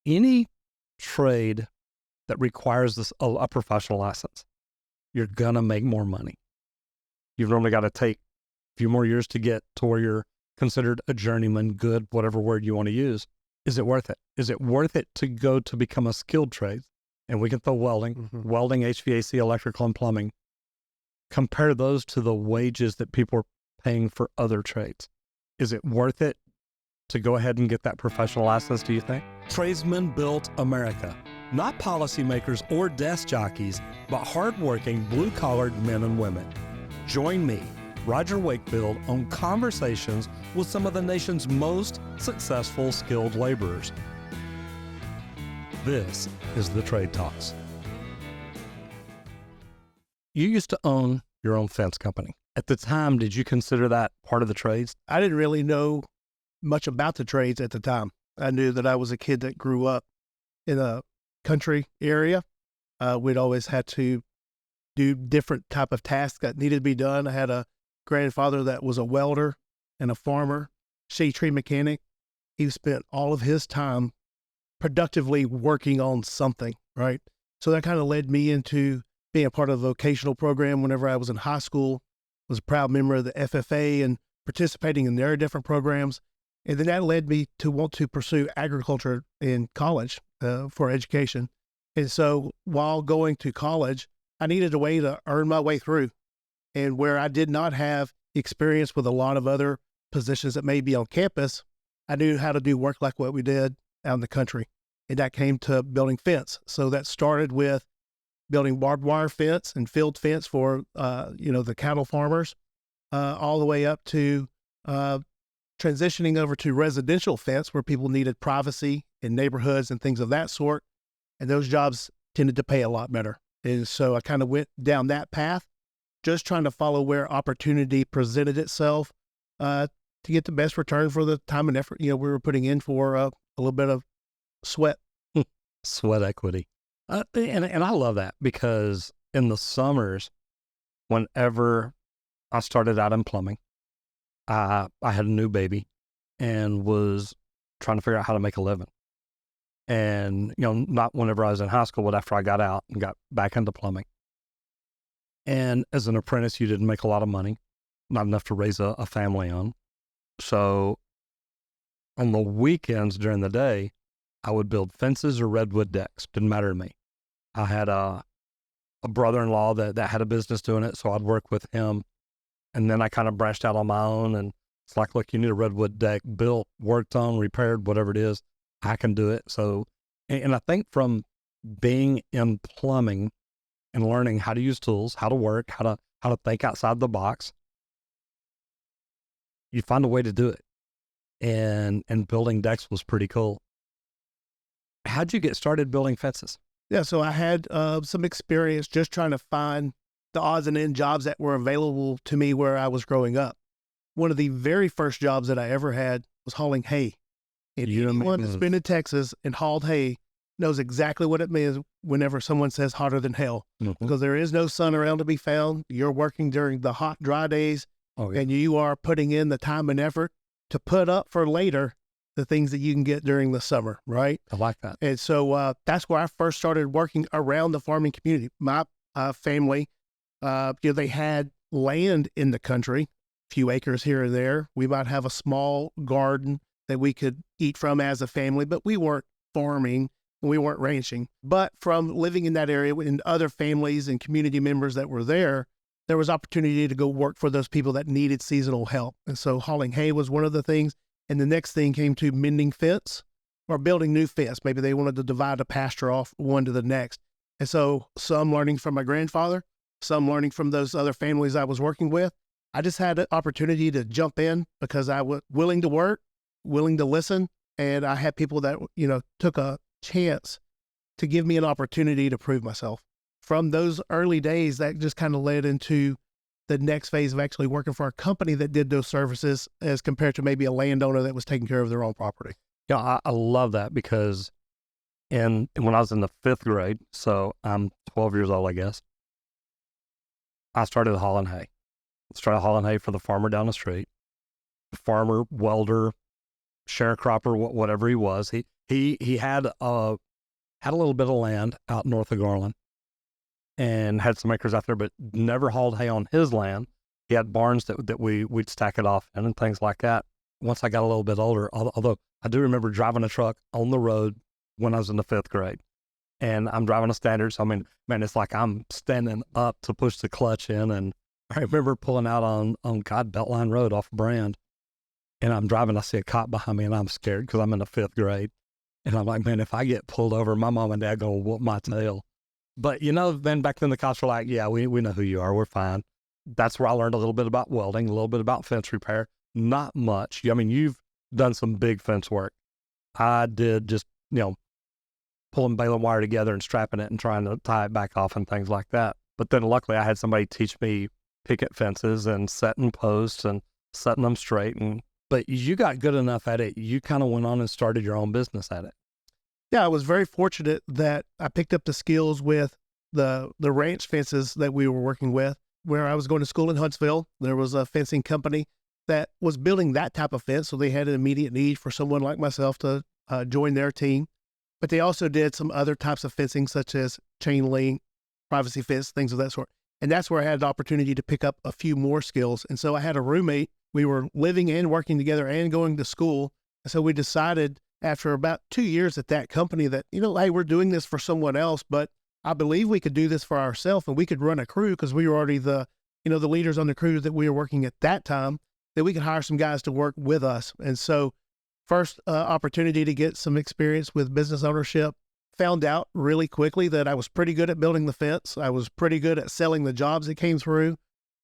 Any trade that requires a professional license, you're going to make more money. You've normally got to take a few more years to get to where you're considered a journeyman, good, whatever word you want to use. Is it worth it? Is it worth it to go to become a skilled trade? And we can throw welding, HVAC, electrical, and plumbing. Compare those to the wages that people are paying for other trades. Is it worth it to go ahead and get that professional license, do you think? Tradesmen built America. Not policymakers or desk jockeys, but hardworking, blue-collared men and women. Join me, Roger Wakefield, on conversations with some of the nation's most successful skilled laborers. This is the Trade Talks. You used to own your own fence company. At the time, did you consider that part of the trades? I didn't really know much about the trades at the time. I knew that I was a kid that grew up in a country area. We'd always had to do different type of tasks that needed to be done. I had a grandfather that was a welder and a farmer, shade tree mechanic. He spent all of his time productively working on something, right? So that kind of led me into being a part of a vocational program whenever I was in high school. I was a proud member of the FFA and participating in their different programs. And then that led me to want to pursue agriculture in college for education. And so while going to college, I needed a way to earn my way through. And where I did not have experience with a lot of other positions that may be on campus, I knew how to do work like what we did out in the country. And that came to building fence. So that started with building barbed wire fence and field fence for, the cattle farmers, all the way up to transitioning over to residential fence where people needed privacy in neighborhoods and things of that sort. And those jobs tended to pay a lot better. And so I kind of went down that path, just trying to follow where opportunity presented itself to get the best return for the time and effort, we were putting in for a little bit of sweat. Sweat equity. And I love that because in the summers, whenever I started out in plumbing, I had a new baby and was trying to figure out how to make a living. And, not whenever I was in high school, but after I got out and got back into plumbing. And as an apprentice, you didn't make a lot of money, not enough to raise a family on. So on the weekends during the day, I would build fences or redwood decks. Didn't matter to me. I had a brother-in-law that had a business doing it, so I'd work with him. And then I kind of branched out on my own, and it's like, look, you need a redwood deck built, worked on, repaired, whatever it is, I can do it. So, and I think from being in plumbing and learning how to use tools, how to work, how to think outside the box, you find a way to do it. And building decks was pretty cool. How'd you get started building fences? Yeah, so I had some experience just trying to find the odds and end jobs that were available to me where I was growing up. One of the very first jobs that I ever had was hauling hay. And anyone that's been in Texas and hauled hay knows exactly what it means whenever someone says hotter than hell, because there is no sun around to be found. You're working during the hot, dry days, and you are putting in the time and effort to put up for later the things that you can get during the summer, right? I like that. And so that's where I first started working around the farming community. My family, they had land in the country, a few acres here and there. We might have a small garden that we could eat from as a family, but we weren't farming and we weren't ranching. But from living in that area and other families and community members that were there was opportunity to go work for those people that needed seasonal help. And so hauling hay was one of the things. And the next thing came to mending fence or building new fence. Maybe they wanted to divide a pasture off one to the next. And so some learning from my grandfather, some learning from those other families I was working with. I just had an opportunity to jump in because I was willing to work, willing to listen. And I had people that, took a chance to give me an opportunity to prove myself. From those early days, that just kind of led into the next phase of actually working for a company that did those services as compared to maybe a landowner that was taking care of their own property. Yeah, I love that because when I was in the 5th grade, so I'm 12 years old, I guess, I started hauling hay. Started hauling hay for the farmer down the street. Farmer, welder, sharecropper, whatever he was. He He had a little bit of land out north of Garland and had some acres out there, but never hauled hay on his land. He had barns that we'd stack it off in and things like that. Once I got a little bit older, although I do remember driving a truck on the road when I was in the 5th grade, and I'm driving a standard. So, I mean, man, it's like I'm standing up to push the clutch in. And I remember pulling out on Beltline Road off Brand, and I'm driving, I see a cop behind me, and I'm scared because I'm in the 5th grade. And I'm like, man, if I get pulled over, my mom and dad going to whoop my tail. But, then back then the cops were like, yeah, we know who you are. We're fine. That's where I learned a little bit about welding, a little bit about fence repair. Not much. I mean, you've done some big fence work. I did just, pulling baling wire together and strapping it and trying to tie it back off and things like that. But then luckily I had somebody teach me picket fences and setting posts and setting them straight. But you got good enough at it, you kind of went on and started your own business at it. Yeah, I was very fortunate that I picked up the skills with the ranch fences that we were working with. Where I was going to school in Huntsville, there was a fencing company that was building that type of fence, so they had an immediate need for someone like myself to join their team. But they also did some other types of fencing, such as chain link, privacy fence, things of that sort. And that's where I had the opportunity to pick up a few more skills. And so I had a roommate. We were living and working together and going to school. And so we decided after about 2 years at that company that, hey, we're doing this for someone else, but I believe we could do this for ourselves, and we could run a crew because we were already the leaders on the crew that we were working at that time, that we could hire some guys to work with us. And so first opportunity to get some experience with business ownership, found out really quickly that I was pretty good at building the fence. I was pretty good at selling the jobs that came through,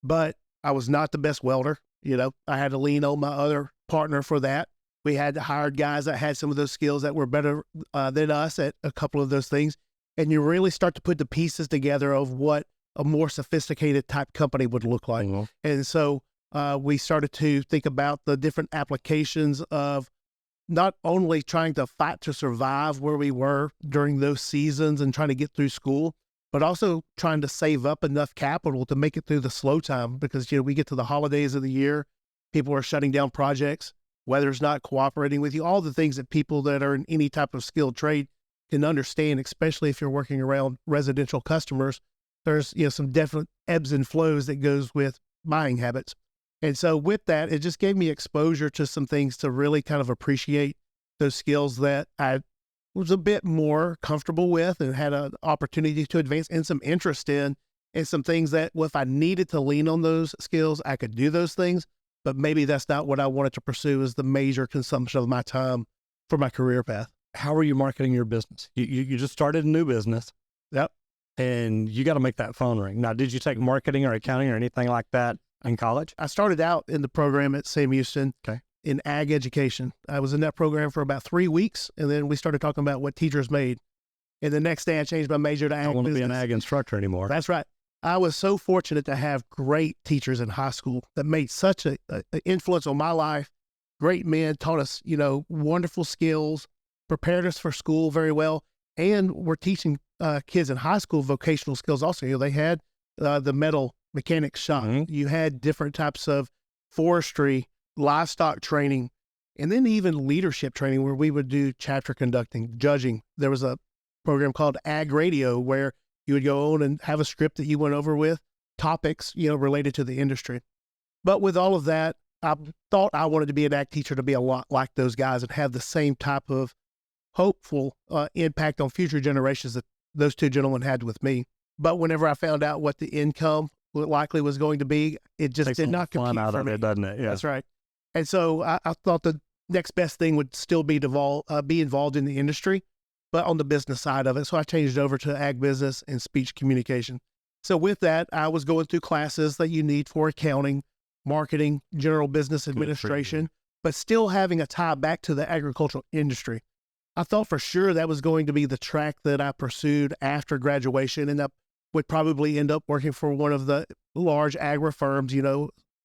but I was not the best welder. I had to lean on my other partner for that. We had hired guys that had some of those skills that were better than us at a couple of those things. And you really start to put the pieces together of what a more sophisticated type company would look like. Mm-hmm. And so we started to think about the different applications of not only trying to fight to survive where we were during those seasons and trying to get through school, but also trying to save up enough capital to make it through the slow time. Because, we get to the holidays of the year, people are shutting down projects, weather's not cooperating with you, all the things that people that are in any type of skilled trade can understand, especially if you're working around residential customers. There's, some definite ebbs and flows that goes with buying habits. And so with that, it just gave me exposure to some things to really kind of appreciate those skills that I was a bit more comfortable with and had an opportunity to advance and some interest in, and some things that, well, if I needed to lean on those skills, I could do those things, but maybe that's not what I wanted to pursue as the major consumption of my time for my career path. How are you marketing your business? You just started a new business. Yep. And you got to make that phone ring. Now, did you take marketing or accounting or anything like that in college? I started out in the program at Sam Houston in ag education. I was in that program for about 3 weeks, and then we started talking about what teachers made. And the next day I changed my major to ag business. I don't want to be an ag instructor anymore. That's right. I was so fortunate to have great teachers in high school that made such an influence on my life. Great men, taught us, wonderful skills, prepared us for school very well, and were teaching kids in high school vocational skills also. They had the metal mechanics shop. Mm-hmm. You had different types of forestry, livestock training, and then even leadership training where we would do chapter conducting, judging. There was a program called Ag Radio where you would go on and have a script that you went over with topics, related to the industry. But with all of that, I thought I wanted to be an ag teacher to be a lot like those guys and have the same type of hopeful impact on future generations that those two gentlemen had with me. But whenever I found out what the income likely was going to be, it just did not compute out for of me. It, doesn't it? Yeah. That's right. And so I thought the next best thing would still be be involved in the industry, but on the business side of it. So I changed over to ag business and speech communication. So with that, I was going through classes that you need for accounting, marketing, general business administration, but still having a tie back to the agricultural industry. I thought for sure that was going to be the track that I pursued after graduation, and I would probably end up working for one of the large agri firms,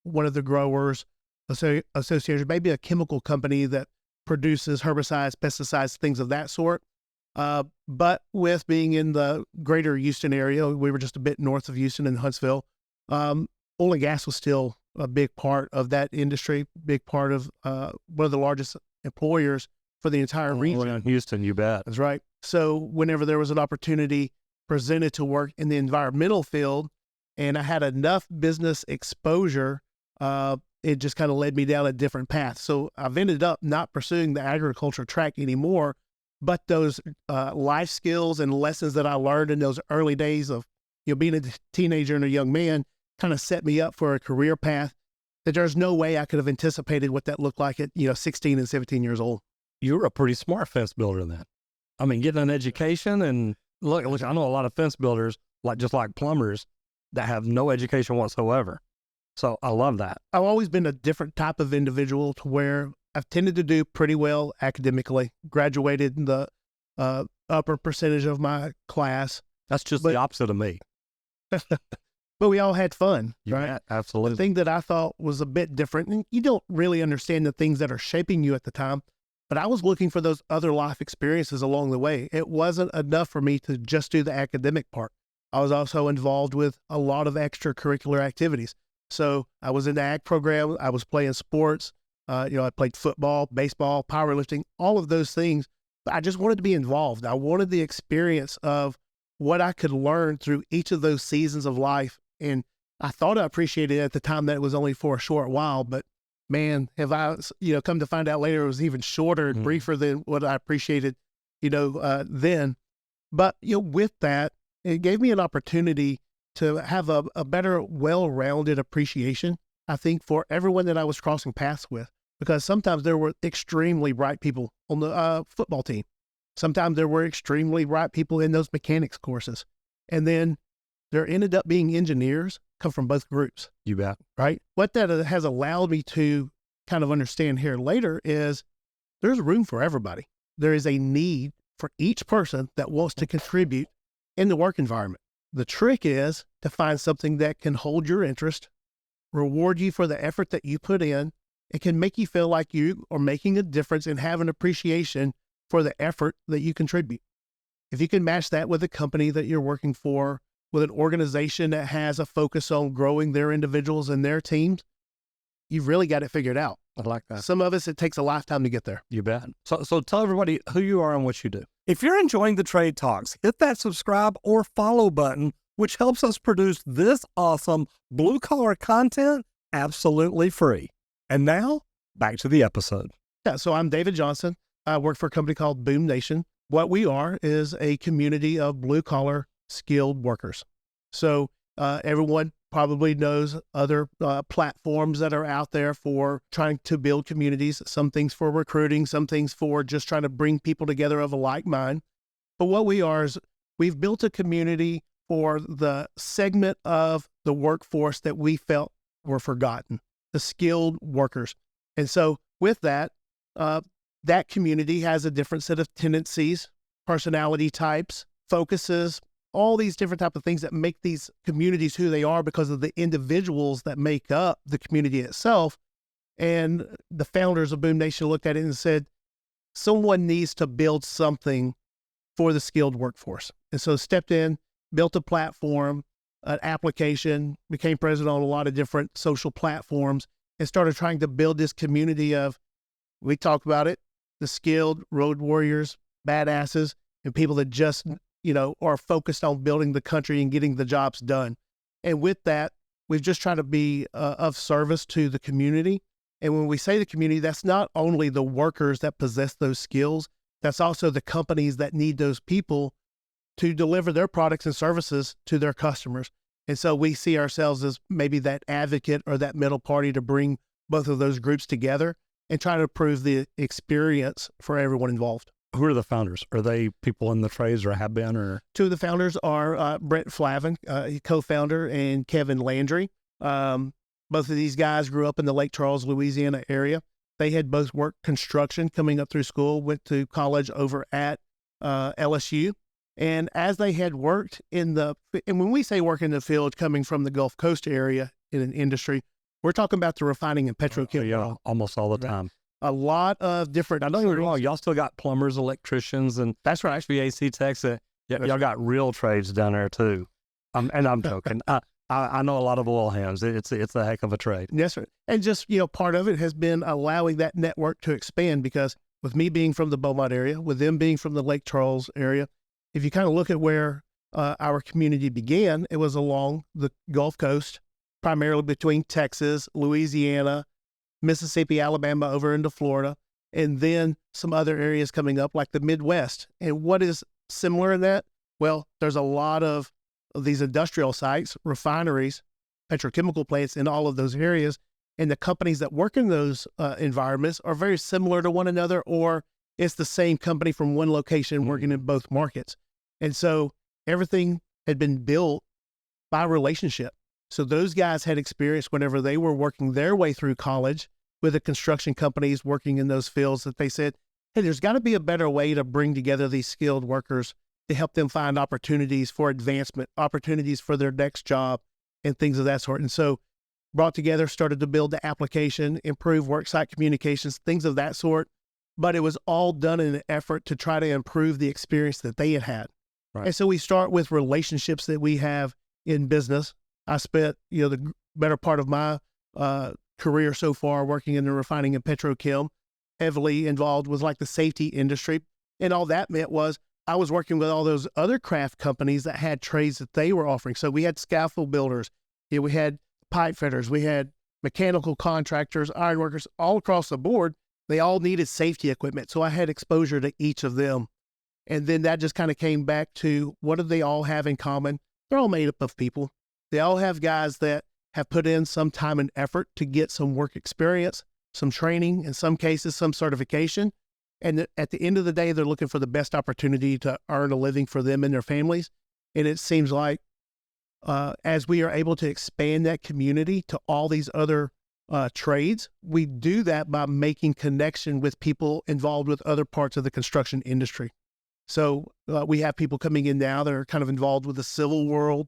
one of the growers, associations, maybe a chemical company that produces herbicides, pesticides, things of that sort. But with being in the greater Houston area, we were just a bit north of Houston in Huntsville, oil and gas was still a big part of that industry, big part of one of the largest employers for the entire region. Around Houston, you bet. That's right. So whenever there was an opportunity presented to work in the environmental field, and I had enough business exposure, it just kind of led me down a different path. So I've ended up not pursuing the agriculture track anymore, but those life skills and lessons that I learned in those early days of being a teenager and a young man kind of set me up for a career path that there's no way I could have anticipated what that looked like at 16 and 17 years old. You were a pretty smart fence builder then. I mean, getting an education, and look, I know a lot of fence builders, just like plumbers, that have no education whatsoever. So I love that. I've always been a different type of individual to where I've tended to do pretty well academically, graduated in the upper percentage of my class. That's just the opposite of me. But we all had fun, right? Yeah, absolutely. The thing that I thought was a bit different, and you don't really understand the things that are shaping you at the time, but I was looking for those other life experiences along the way. It wasn't enough for me to just do the academic part. I was also involved with a lot of extracurricular activities. So I was in the ag program. I was playing sports. I played football, baseball, powerlifting, all of those things. But I just wanted to be involved. I wanted the experience of what I could learn through each of those seasons of life. And I thought I appreciated it at the time that it was only for a short while, but man, have I, come to find out later, it was even shorter and briefer than what I appreciated, then. But, with that, it gave me an opportunity to have a better, well-rounded appreciation, I think, for everyone that I was crossing paths with, because sometimes there were extremely bright people on the football team. Sometimes there were extremely bright people in those mechanics courses. And then there ended up being engineers come from both groups. You bet. Right? What that has allowed me to kind of understand here later is there's room for everybody. There is a need for each person that wants to contribute in the work environment. The trick is to find something that can hold your interest, reward you for the effort that you put in. It can make you feel like you are making a difference and have an appreciation for the effort that you contribute. If you can match that with a company that you're working for, with an organization that has a focus on growing their individuals and their teams, you've really got it figured out. I like that. Some of us, it takes a lifetime to get there. You bet. So tell everybody who you are and what you do. If you're enjoying the Trade Talks, hit that subscribe or follow button, which helps us produce this awesome blue-collar content absolutely free. And now, back to the episode. Yeah, so I'm David Johnson. I work for a company called BoomNation. What we are is a community of blue-collar skilled workers. So everyone probably knows other platforms that are out there for trying to build communities, some things for recruiting, some things for just trying to bring people together of a like mind. But what we are is we've built a community for the segment of the workforce that we felt were forgotten, the skilled workers. And so with that, that community has a different set of tendencies, personality types, focuses, all these different type of things that make these communities who they are because of the individuals that make up the community itself. And the founders of BoomNation looked at it and said, someone needs to build something for the skilled workforce. And so stepped in, built a platform, an application, became present on a lot of different social platforms, and started trying to build this community of, we talk about it, the skilled road warriors, badasses, and people that just are focused on building the country and getting the jobs done. And with that, we've just tried to be of service to the community. And when we say the community, that's not only the workers that possess those skills, that's also the companies that need those people to deliver their products and services to their customers. And so we see ourselves as maybe that advocate or that middle party to bring both of those groups together and try to improve the experience for everyone involved. Who are the founders? Are they people in the trades or have been? Or two of the founders are Brent Flavin, co-founder, and Kevin Landry. Both of these guys grew up in the Lake Charles, Louisiana area. They had both worked construction coming up through school, went to college over at LSU. And as they had worked and when we say work in the field, coming from the Gulf Coast area in an industry, we're talking about the refining and petrochemical. Yeah, almost all the time. A lot of different. I don't get me wrong. Y'all still got plumbers, electricians, and that's right. HVAC techs. Y'all got real trades down there too. And I'm joking. I know a lot of oil hands. It's a heck of a trade. Yes, sir. And just part of it has been allowing that network to expand because with me being from the Beaumont area, with them being from the Lake Charles area, if you kind of look at where our community began, it was along the Gulf Coast, primarily between Texas, Louisiana, Mississippi, Alabama, over into Florida, and then some other areas coming up like the Midwest. And what is similar in that? Well, there's a lot of these industrial sites, refineries, petrochemical plants in all of those areas. And the companies that work in those environments are very similar to one another, or it's the same company from one location working in both markets. And so everything had been built by relationship. So those guys had experience whenever they were working their way through college with the construction companies working in those fields, that they said, hey, there's got to be a better way to bring together these skilled workers to help them find opportunities for advancement, opportunities for their next job, and things of that sort. And so brought together, started to build the application, improve worksite communications, things of that sort. But it was all done in an effort to try to improve the experience that they had had. Right. And so we start with relationships that we have in business. I spent, the better part of my career so far working in the refining and petrochem, heavily involved with like the safety industry. And all that meant was I was working with all those other craft companies that had trades that they were offering. So we had scaffold builders, we had pipe fitters, we had mechanical contractors, ironworkers, all across the board. They all needed safety equipment. So I had exposure to each of them. And then that just kind of came back to, what do they all have in common? They're all made up of people. They all have guys that have put in some time and effort to get some work experience, some training, in some cases, some certification. And at the end of the day, they're looking for the best opportunity to earn a living for them and their families. And it seems like as we are able to expand that community to all these other trades, we do that by making connection with people involved with other parts of the construction industry. So we have people coming in now that are kind of involved with the civil world,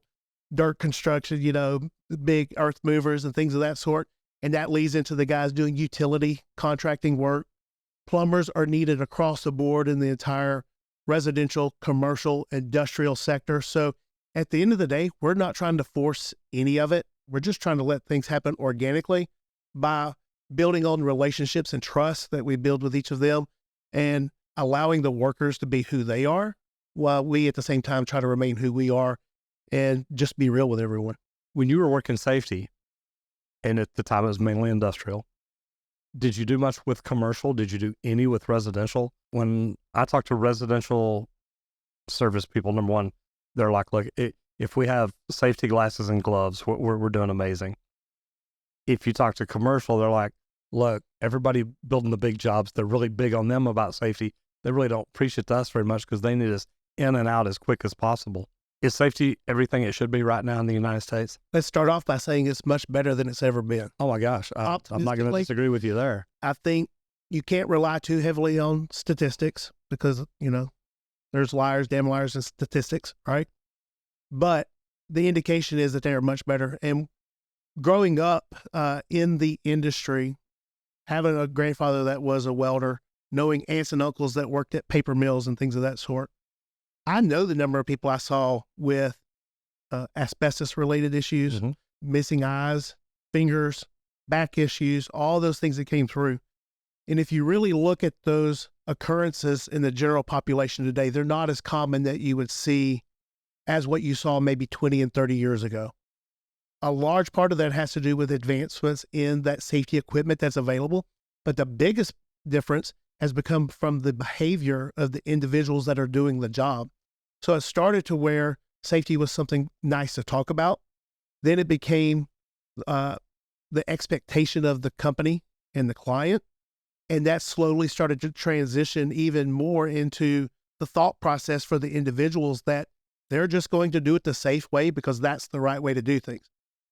dirt construction, big earth movers and things of that sort. And that leads into the guys doing utility contracting work. Plumbers are needed across the board in the entire residential, commercial, industrial sector. So at the end of the day, we're not trying to force any of it. We're just trying to let things happen organically by building on relationships and trust that we build with each of them and allowing the workers to be who they are, while we at the same time try to remain who we are and just be real with everyone. When you were working safety, and at the time it was mainly industrial, did you do much with commercial? Did you do any with residential? When I talk to residential service people, number one, they're like, look, if we have safety glasses and gloves, we're doing amazing. If you talk to commercial, they're like, look, everybody building the big jobs, they're really big on them about safety. They really don't appreciate us very much because they need us in and out as quick as possible. Is safety everything it should be right now in the United States? Let's start off by saying it's much better than it's ever been. Oh my gosh, I'm not going to disagree with you there. I think you can't rely too heavily on statistics because, there's liars, damn liars in statistics, right? But the indication is that they are much better. And growing up in the industry, having a grandfather that was a welder, knowing aunts and uncles that worked at paper mills and things of that sort, I know the number of people I saw with asbestos-related issues, missing eyes, fingers, back issues, all those things that came through. And if you really look at those occurrences in the general population today, they're not as common that you would see as what you saw maybe 20 and 30 years ago. A large part of that has to do with advancements in that safety equipment that's available. But the biggest difference has become from the behavior of the individuals that are doing the job. So it started to where safety was something nice to talk about. Then it became the expectation of the company and the client. And that slowly started to transition even more into the thought process for the individuals that they're just going to do it the safe way because that's the right way to do things.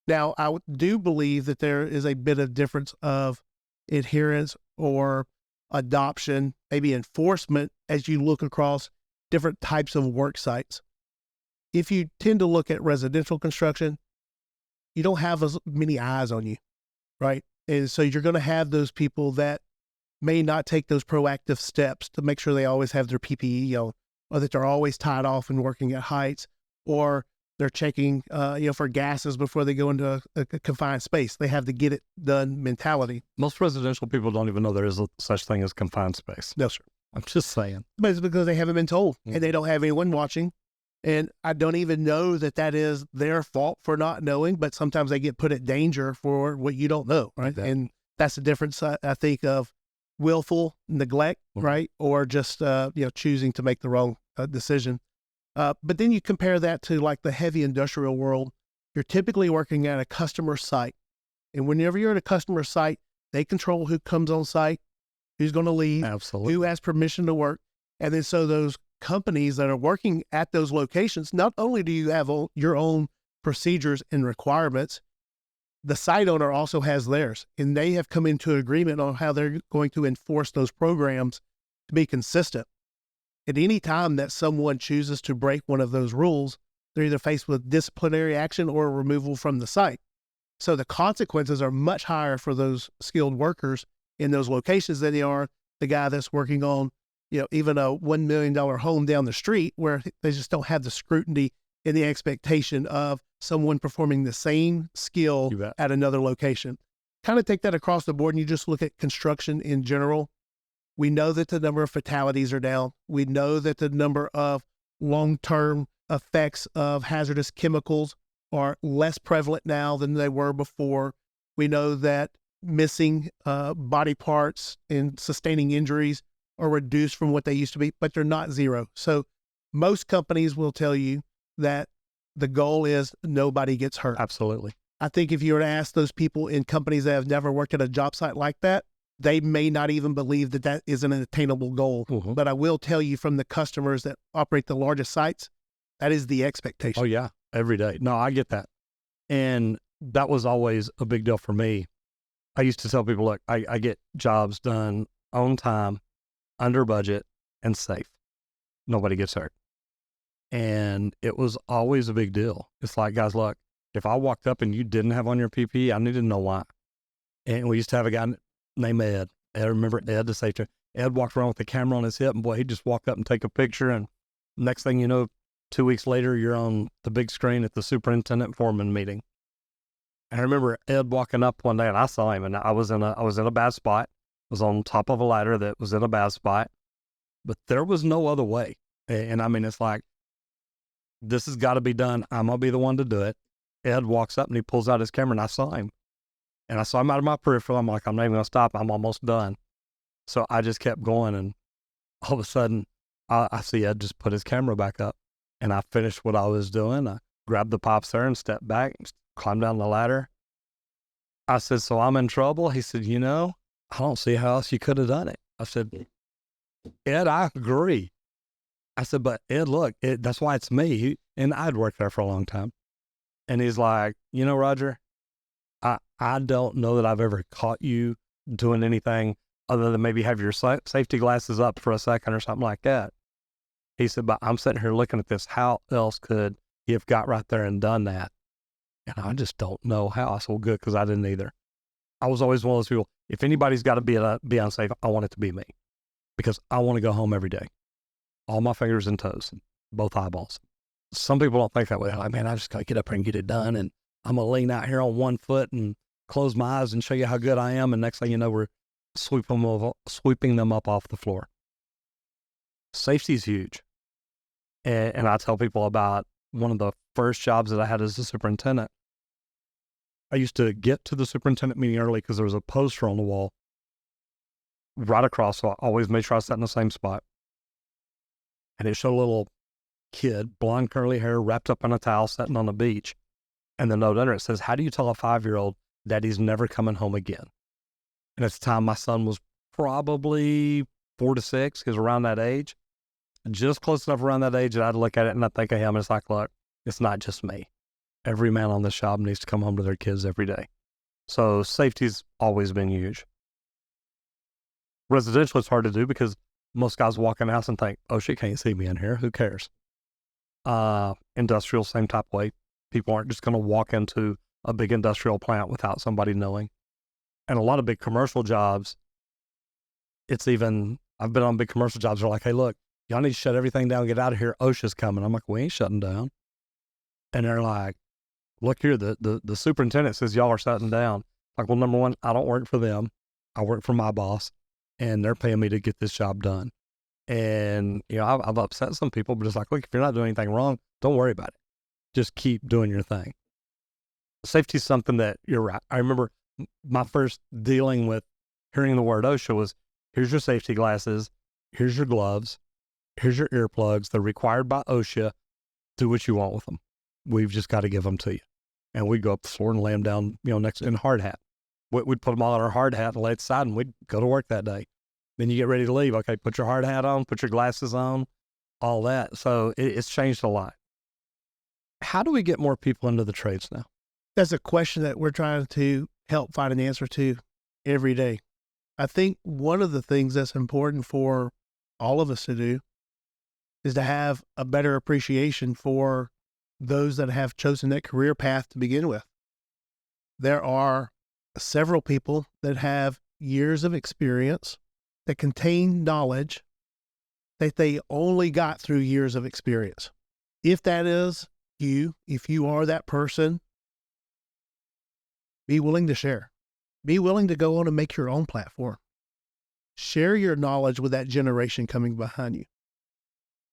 Now, I do believe that there is a bit of difference of adherence or adoption, maybe enforcement, as you look across different types of work sites. If you tend to look at residential construction, you don't have as many eyes on you, right? And so you're going to have those people that may not take those proactive steps to make sure they always have their PPE on, or that they're always tied off and working at heights, or They're checking, for gases before they go into a confined space. They have the get it done mentality. Most residential people don't even know there is a such thing as confined space. No, sir. I'm just saying. But it's because they haven't been told and they don't have anyone watching. And I don't even know that is their fault for not knowing, but sometimes they get put at danger for what you don't know, right? Exactly. And that's the difference, I think, of willful neglect, right? Or just, choosing to make the wrong decision. But then you compare that to like the heavy industrial world. You're typically working at a customer site. And whenever you're at a customer site, they control who comes on site, who's going to leave, Absolutely. who has permission to work. And then so those companies that are working at those locations, not only do you have your own procedures and requirements, the site owner also has theirs. And they have come into agreement on how they're going to enforce those programs to be consistent. At any time that someone chooses to break one of those rules, they're either faced with disciplinary action or removal from the site. So the consequences are much higher for those skilled workers in those locations than they are the guy that's working on, even a $1 million home down the street where they just don't have the scrutiny and the expectation of someone performing the same skill at another location. Kind of take that across the board and you just look at construction in general. We know that the number of fatalities are down. We know that the number of long-term effects of hazardous chemicals are less prevalent now than they were before. We know that missing body parts and sustaining injuries are reduced from what they used to be, but they're not zero. So most companies will tell you that the goal is nobody gets hurt. Absolutely. I think if you were to ask those people in companies that have never worked at a job site like that, they may not even believe that is an attainable goal. Mm-hmm. But I will tell you from the customers that operate the largest sites, that is the expectation. Oh, yeah. Every day. No, I get that. And that was always a big deal for me. I used to tell people, look, I get jobs done on time, under budget, and safe. Nobody gets hurt. And it was always a big deal. It's like, guys, look, if I walked up and you didn't have on your PPE, I needed to know why. And we used to have a guy named Ed. I remember Ed, the safety. Ed walked around with the camera on his hip, and boy, he'd just walk up and take a picture. And next thing you know, 2 weeks later, you're on the big screen at the superintendent foreman meeting. And I remember Ed walking up one day, and I saw him, and I was in a bad spot. I was on top of a ladder that was in a bad spot, but there was no other way. And I mean, it's like, this has got to be done. I'm gonna be the one to do it. Ed walks up and he pulls out his camera, and I saw him. And I saw him out of my peripheral. I'm like, I'm not even going to stop. I'm almost done. So I just kept going. And all of a sudden, I see Ed just put his camera back up. And I finished what I was doing. I grabbed the pops there and stepped back, and climbed down the ladder. I said, so I'm in trouble? He said, I don't see how else you could have done it. I said, Ed, I agree. I said, but Ed, look, that's why it's me. And I'd worked there for a long time. And he's like, Roger, I don't know that I've ever caught you doing anything other than maybe have your safety glasses up for a second or something like that. He said, but I'm sitting here looking at this. How else could he have got right there and done that? And I just don't know how. I said, well, good, because I didn't either. I was always one of those people, if anybody's got to be unsafe, I want it to be me, because I want to go home every day. All my fingers and toes, both eyeballs. Some people don't think that way. They're like, man, I just got to get up here and get it done. And I'm going to lean out here on one foot and close my eyes and show you how good I am. And next thing you know, we're sweeping them up off the floor. Safety is huge. And I tell people about one of the first jobs that I had as a superintendent. I used to get to the superintendent meeting early because there was a poster on the wall right across. So I always made sure I sat in the same spot. And it showed a little kid, blonde curly hair, wrapped up in a towel, sitting on the beach. And the note under it says, how do you tell a 5-year-old that he's never coming home again? And at the time, my son was probably 4 to 6. He was around that age. Just close enough around that age that I'd look at it and I'd think of him. And it's like, look, it's not just me. Every man on this job needs to come home to their kids every day. So safety's always been huge. Residential, it's hard to do because most guys walk in the house and think, oh, she can't see me in here. Who cares? Industrial, same type of way. People aren't just going to walk into a big industrial plant without somebody knowing. And a lot of big commercial jobs, I've been on big commercial jobs. They're like, hey, look, y'all need to shut everything down, get out of here. OSHA's coming. I'm like, we ain't shutting down. And they're like, look here, the superintendent says y'all are shutting down. Like, well, number one, I don't work for them. I work for my boss, and they're paying me to get this job done. And, I've upset some people, but it's like, look, if you're not doing anything wrong, don't worry about it. Just keep doing your thing. Safety is something that you're right. I remember my first dealing with hearing the word OSHA was, here's your safety glasses, here's your gloves, here's your earplugs. They're required by OSHA. Do what you want with them. We've just got to give them to you. And we'd go up the floor and lay them down, next in hard hat. We'd put them all in our hard hat and lay it aside, and we'd go to work that day. Then you get ready to leave. Okay, put your hard hat on, put your glasses on, all that. So it's changed a lot. How do we get more people into the trades now? That's a question that we're trying to help find an answer to every day. I think one of the things that's important for all of us to do is to have a better appreciation for those that have chosen that career path to begin with. There are several people that have years of experience that contain knowledge that they only got through years of experience. If that is you, if you are that person, be willing to share. Be willing to go on and make your own platform. Share your knowledge with that generation coming behind you.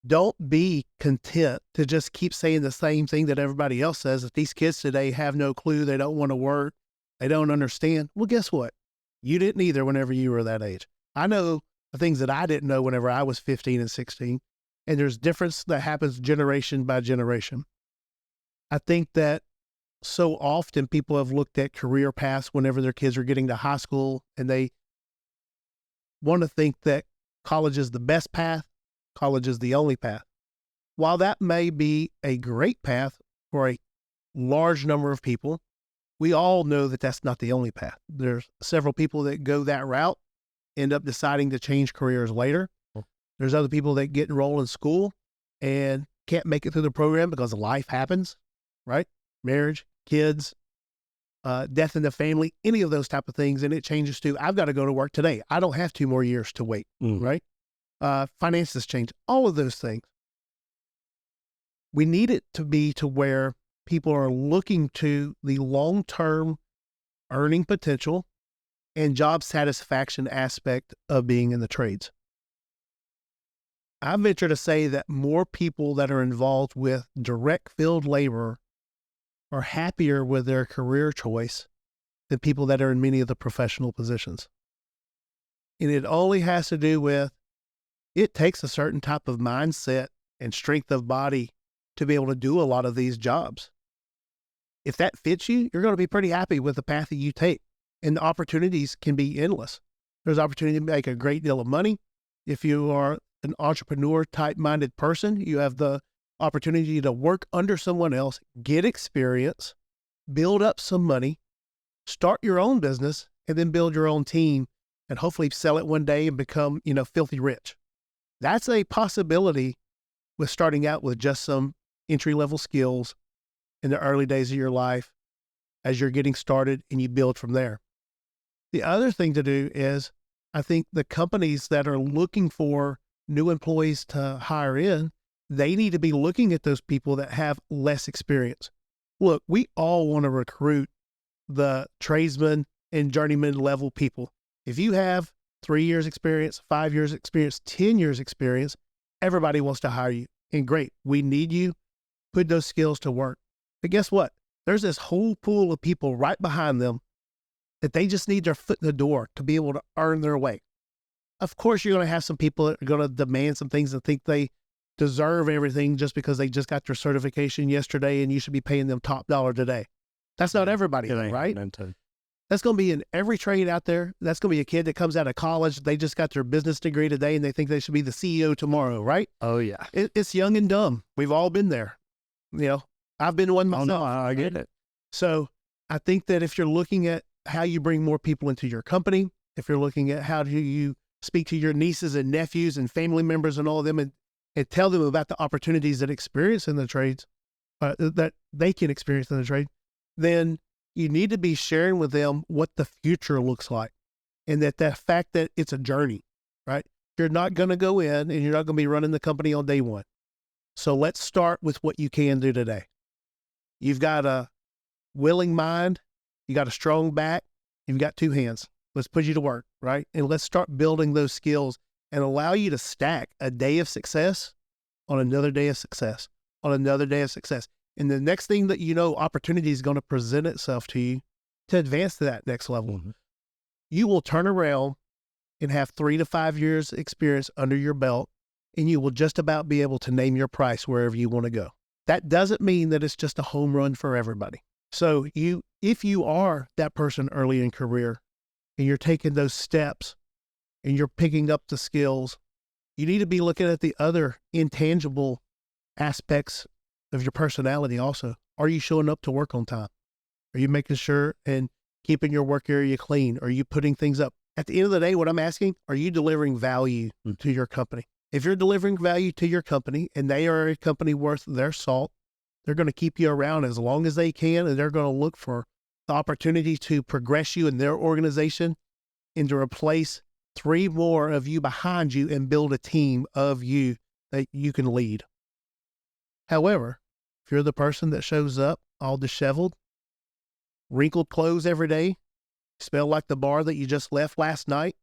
Don't be content to just keep saying the same thing that everybody else says. If these kids today have no clue, they don't want to work, they don't understand. Well, guess what? You didn't either whenever you were that age. I know the things that I didn't know whenever I was 15 and 16, and there's difference that happens generation by generation. I think that so often people have looked at career paths whenever their kids are getting to high school, and they want to think that college is the best path, college is the only path. While that may be a great path for a large number of people, we all know that that's not the only path. There's several people that go that route, end up deciding to change careers later. There's other people that get enrolled in school and can't make it through the program because life happens, right? Marriage, kids, death in the family, any of those type of things. And it changes to, I've got to go to work today. I don't have 2 more years to wait, right? Finances change, all of those things. We need it to be to where people are looking to the long-term earning potential and job satisfaction aspect of being in the trades. I venture to say that more people that are involved with direct field labor are happier with their career choice than people that are in many of the professional positions. And it only has to do with, it takes a certain type of mindset and strength of body to be able to do a lot of these jobs. If that fits you, you're going to be pretty happy with the path that you take. And the opportunities can be endless. There's opportunity to make a great deal of money. If you are an entrepreneur type minded person, you have the opportunity to work under someone else, get experience, build up some money, start your own business, and then build your own team and hopefully sell it one day and become, filthy rich. That's a possibility with starting out with just some entry-level skills in the early days of your life as you're getting started, and you build from there. The other thing to do is, I think the companies that are looking for new employees to hire in, they need to be looking at those people that have less experience. Look, we all want to recruit the tradesmen and journeyman level people. If you have 3 years experience, 5 years experience, 10 years experience, everybody wants to hire you. And great, we need you. Put those skills to work. But guess what? There's this whole pool of people right behind them that they just need their foot in the door to be able to earn their way. Of course, you're going to have some people that are going to demand some things and think they deserve everything just because they just got their certification yesterday and you should be paying them top dollar today. That's not everybody, right? That's going to be in every trade out there. That's going to be a kid that comes out of college. They just got their business degree today and they think they should be the CEO tomorrow, right? Oh, yeah. It's young and dumb. We've all been there. I've been one myself. Oh, no, I get it. So I think that if you're looking at how you bring more people into your company, if you're looking at how do you speak to your nieces and nephews and family members and all of them and tell them about the opportunities that experience in the trades, that they can experience in the trade, then you need to be sharing with them what the future looks like. And that fact that it's a journey, right? You're not going to go in and you're not going to be running the company on day one. So let's start with what you can do today. You've got a willing mind. You got a strong back. You've got 2 hands. Let's put you to work, right? And let's start building those skills and allow you to stack a day of success on another day of success, on another day of success. And the next thing that you know, opportunity is going to present itself to you to advance to that next level. Mm-hmm. You will turn around and have 3 to 5 years experience under your belt, and you will just about be able to name your price wherever you want to go. That doesn't mean that it's just a home run for everybody. So if you are that person early in career and you're taking those steps and you're picking up the skills, you need to be looking at the other intangible aspects of your personality also. Are you showing up to work on time? Are you making sure and keeping your work area clean? Are you putting things up? At the end of the day, what I'm asking, are you delivering value to your company? If you're delivering value to your company and they are a company worth their salt, they're going to keep you around as long as they can, and they're going to look for the opportunity to progress you in their organization and to replace 3 more of you behind you and build a team of you that you can lead. However, if you're the person that shows up all disheveled, wrinkled clothes every day, smell like the bar that you just left last night,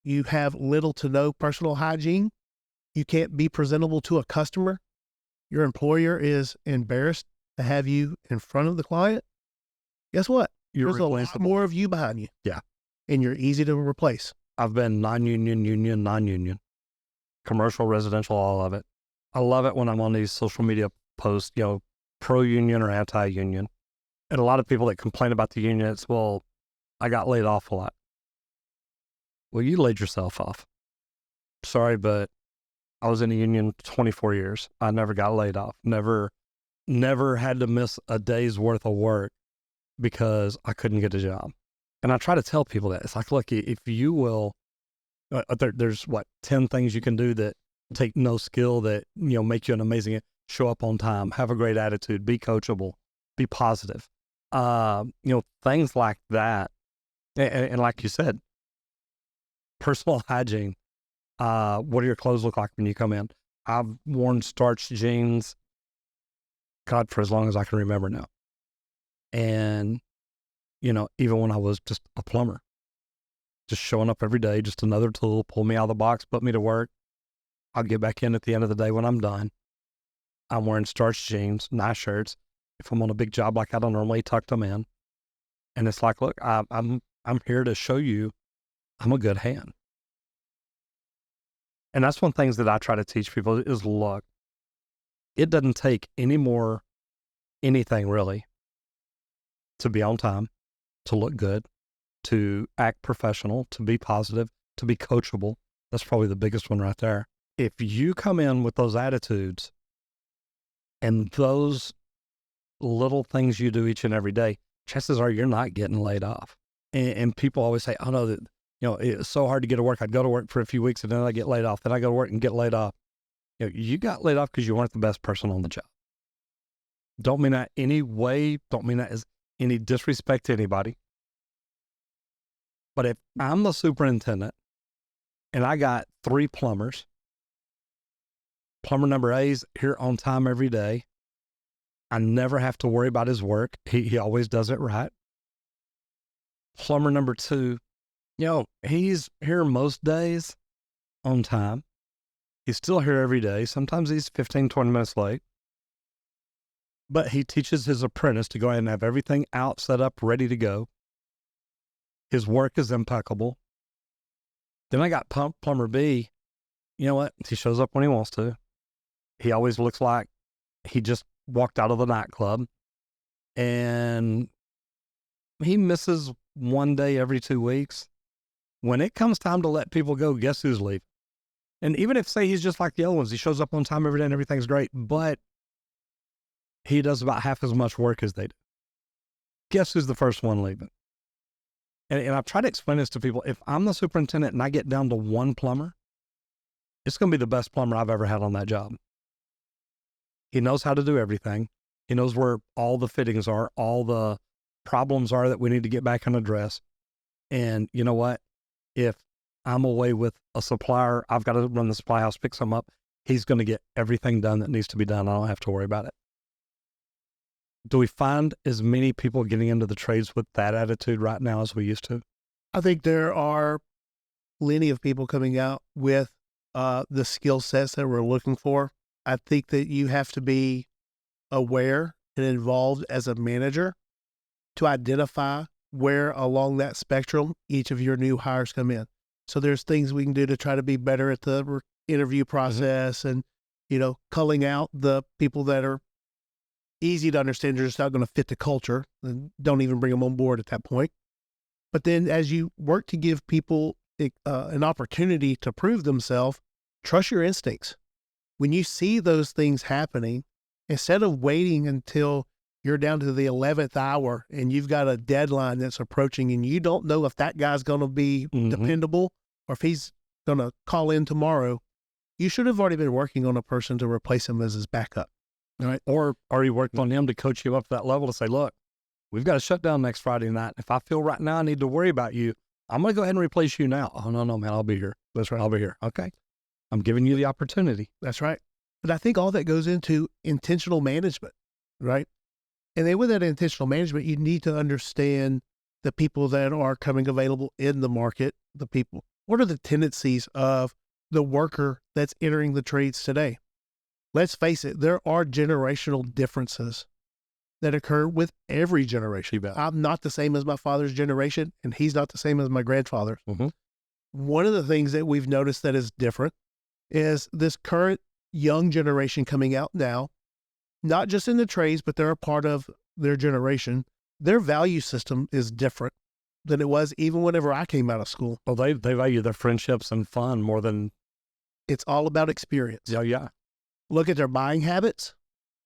you have little to no personal hygiene, you can't be presentable to a customer, your employer is embarrassed to have you in front of the client, guess what? There's a lot more of you behind you. Yeah. And you're easy to replace. I've been non-union, union, non-union, commercial, residential, all of it. I love it when I'm on these social media posts, pro-union or anti-union. And a lot of people that complain about the union, it's, well, I got laid off a lot. Well, you laid yourself off. Sorry, but I was in a union 24 years. I never got laid off. Never had to miss a day's worth of work because I couldn't get a job. And I try to tell people that. It's like, look, if you will, there's 10 things you can do that take no skill that, make you an amazing, show up on time, have a great attitude, be coachable, be positive. Things like that. And like you said, personal hygiene. What do your clothes look like when you come in? I've worn starched jeans, God, for as long as I can remember now. And, even when I was just a plumber, just showing up every day, just another tool, pull me out of the box, put me to work. I'll get back in at the end of the day when I'm done. I'm wearing starched jeans, nice shirts. If I'm on a big job like that, I normally tuck them in. And it's like, look, I'm here to show you I'm a good hand. And that's one of the things that I try to teach people is, look, it doesn't take anything really to be on time, to look good, to act professional, to be positive, to be coachable. That's probably the biggest one right there. If you come in with those attitudes and those little things you do each and every day, chances are you're not getting laid off. And people always say, oh no, it's so hard to get to work. I'd go to work for a few weeks and then I get laid off. Then I go to work and get laid off. You got laid off because you weren't the best person on the job. Don't mean that any way. Don't mean that as any disrespect to anybody. But if I'm the superintendent and I got 3 plumbers, plumber number A's here on time every day, I never have to worry about his work. He always does it right. Plumber number 2, he's here most days on time. He's still here every day. Sometimes he's 15, 20 minutes late. But he teaches his apprentice to go ahead and have everything out, set up, ready to go. His work is impeccable. Then I got plumber B. You know what? He shows up when he wants to. He always looks like he just walked out of the nightclub. And he misses one day every 2 weeks. When it comes time to let people go, guess who's leaving? And even if, say, he's just like the other ones, he shows up on time every day and everything's great, but he does about half as much work as they do. Guess who's the first one leaving? And I've tried to explain this to people. If I'm the superintendent and I get down to 1 plumber, it's going to be the best plumber I've ever had on that job. He knows how to do everything. He knows where all the fittings are, all the problems are that we need to get back and address. And you know what? If I'm away with a supplier, I've got to run the supply house, pick some up. He's going to get everything done that needs to be done. I don't have to worry about it. Do we find as many people getting into the trades with that attitude right now as we used to? I think there are plenty of people coming out with the skill sets that we're looking for. I think that you have to be aware and involved as a manager to identify where along that spectrum each of your new hires come in. So there's things we can do to try to be better at the interview process and, culling out the people that are easy to understand, they're just not going to fit the culture, and don't even bring them on board at that point. But then as you work to give people an opportunity to prove themselves, trust your instincts. When you see those things happening, instead of waiting until you're down to the 11th hour and you've got a deadline that's approaching and you don't know if that guy's going to be dependable or if he's going to call in tomorrow, you should have already been working on a person to replace him as his backup. All right. Or you worked on him to coach you up to that level to say, look, we've got a shutdown next Friday night. If I feel right now I need to worry about you, I'm going to go ahead and replace you now. Oh, no, man, I'll be here. That's right. I'll be here. Okay. I'm giving you the opportunity. That's right. But I think all that goes into intentional management, right? And then with that intentional management, you need to understand the people that are coming available in the market, the people. What are the tendencies of the worker that's entering the trades today? Let's face it, there are generational differences that occur with every generation. I'm not the same as my father's generation, and he's not the same as my grandfather's. One of the things that we've noticed that is different is this current young generation coming out now, not just in the trades, but they're a part of their generation. Their value system is different than it was even whenever I came out of school. Well, they value their friendships and fun more than... It's all about experience. Yeah. Look at their buying habits.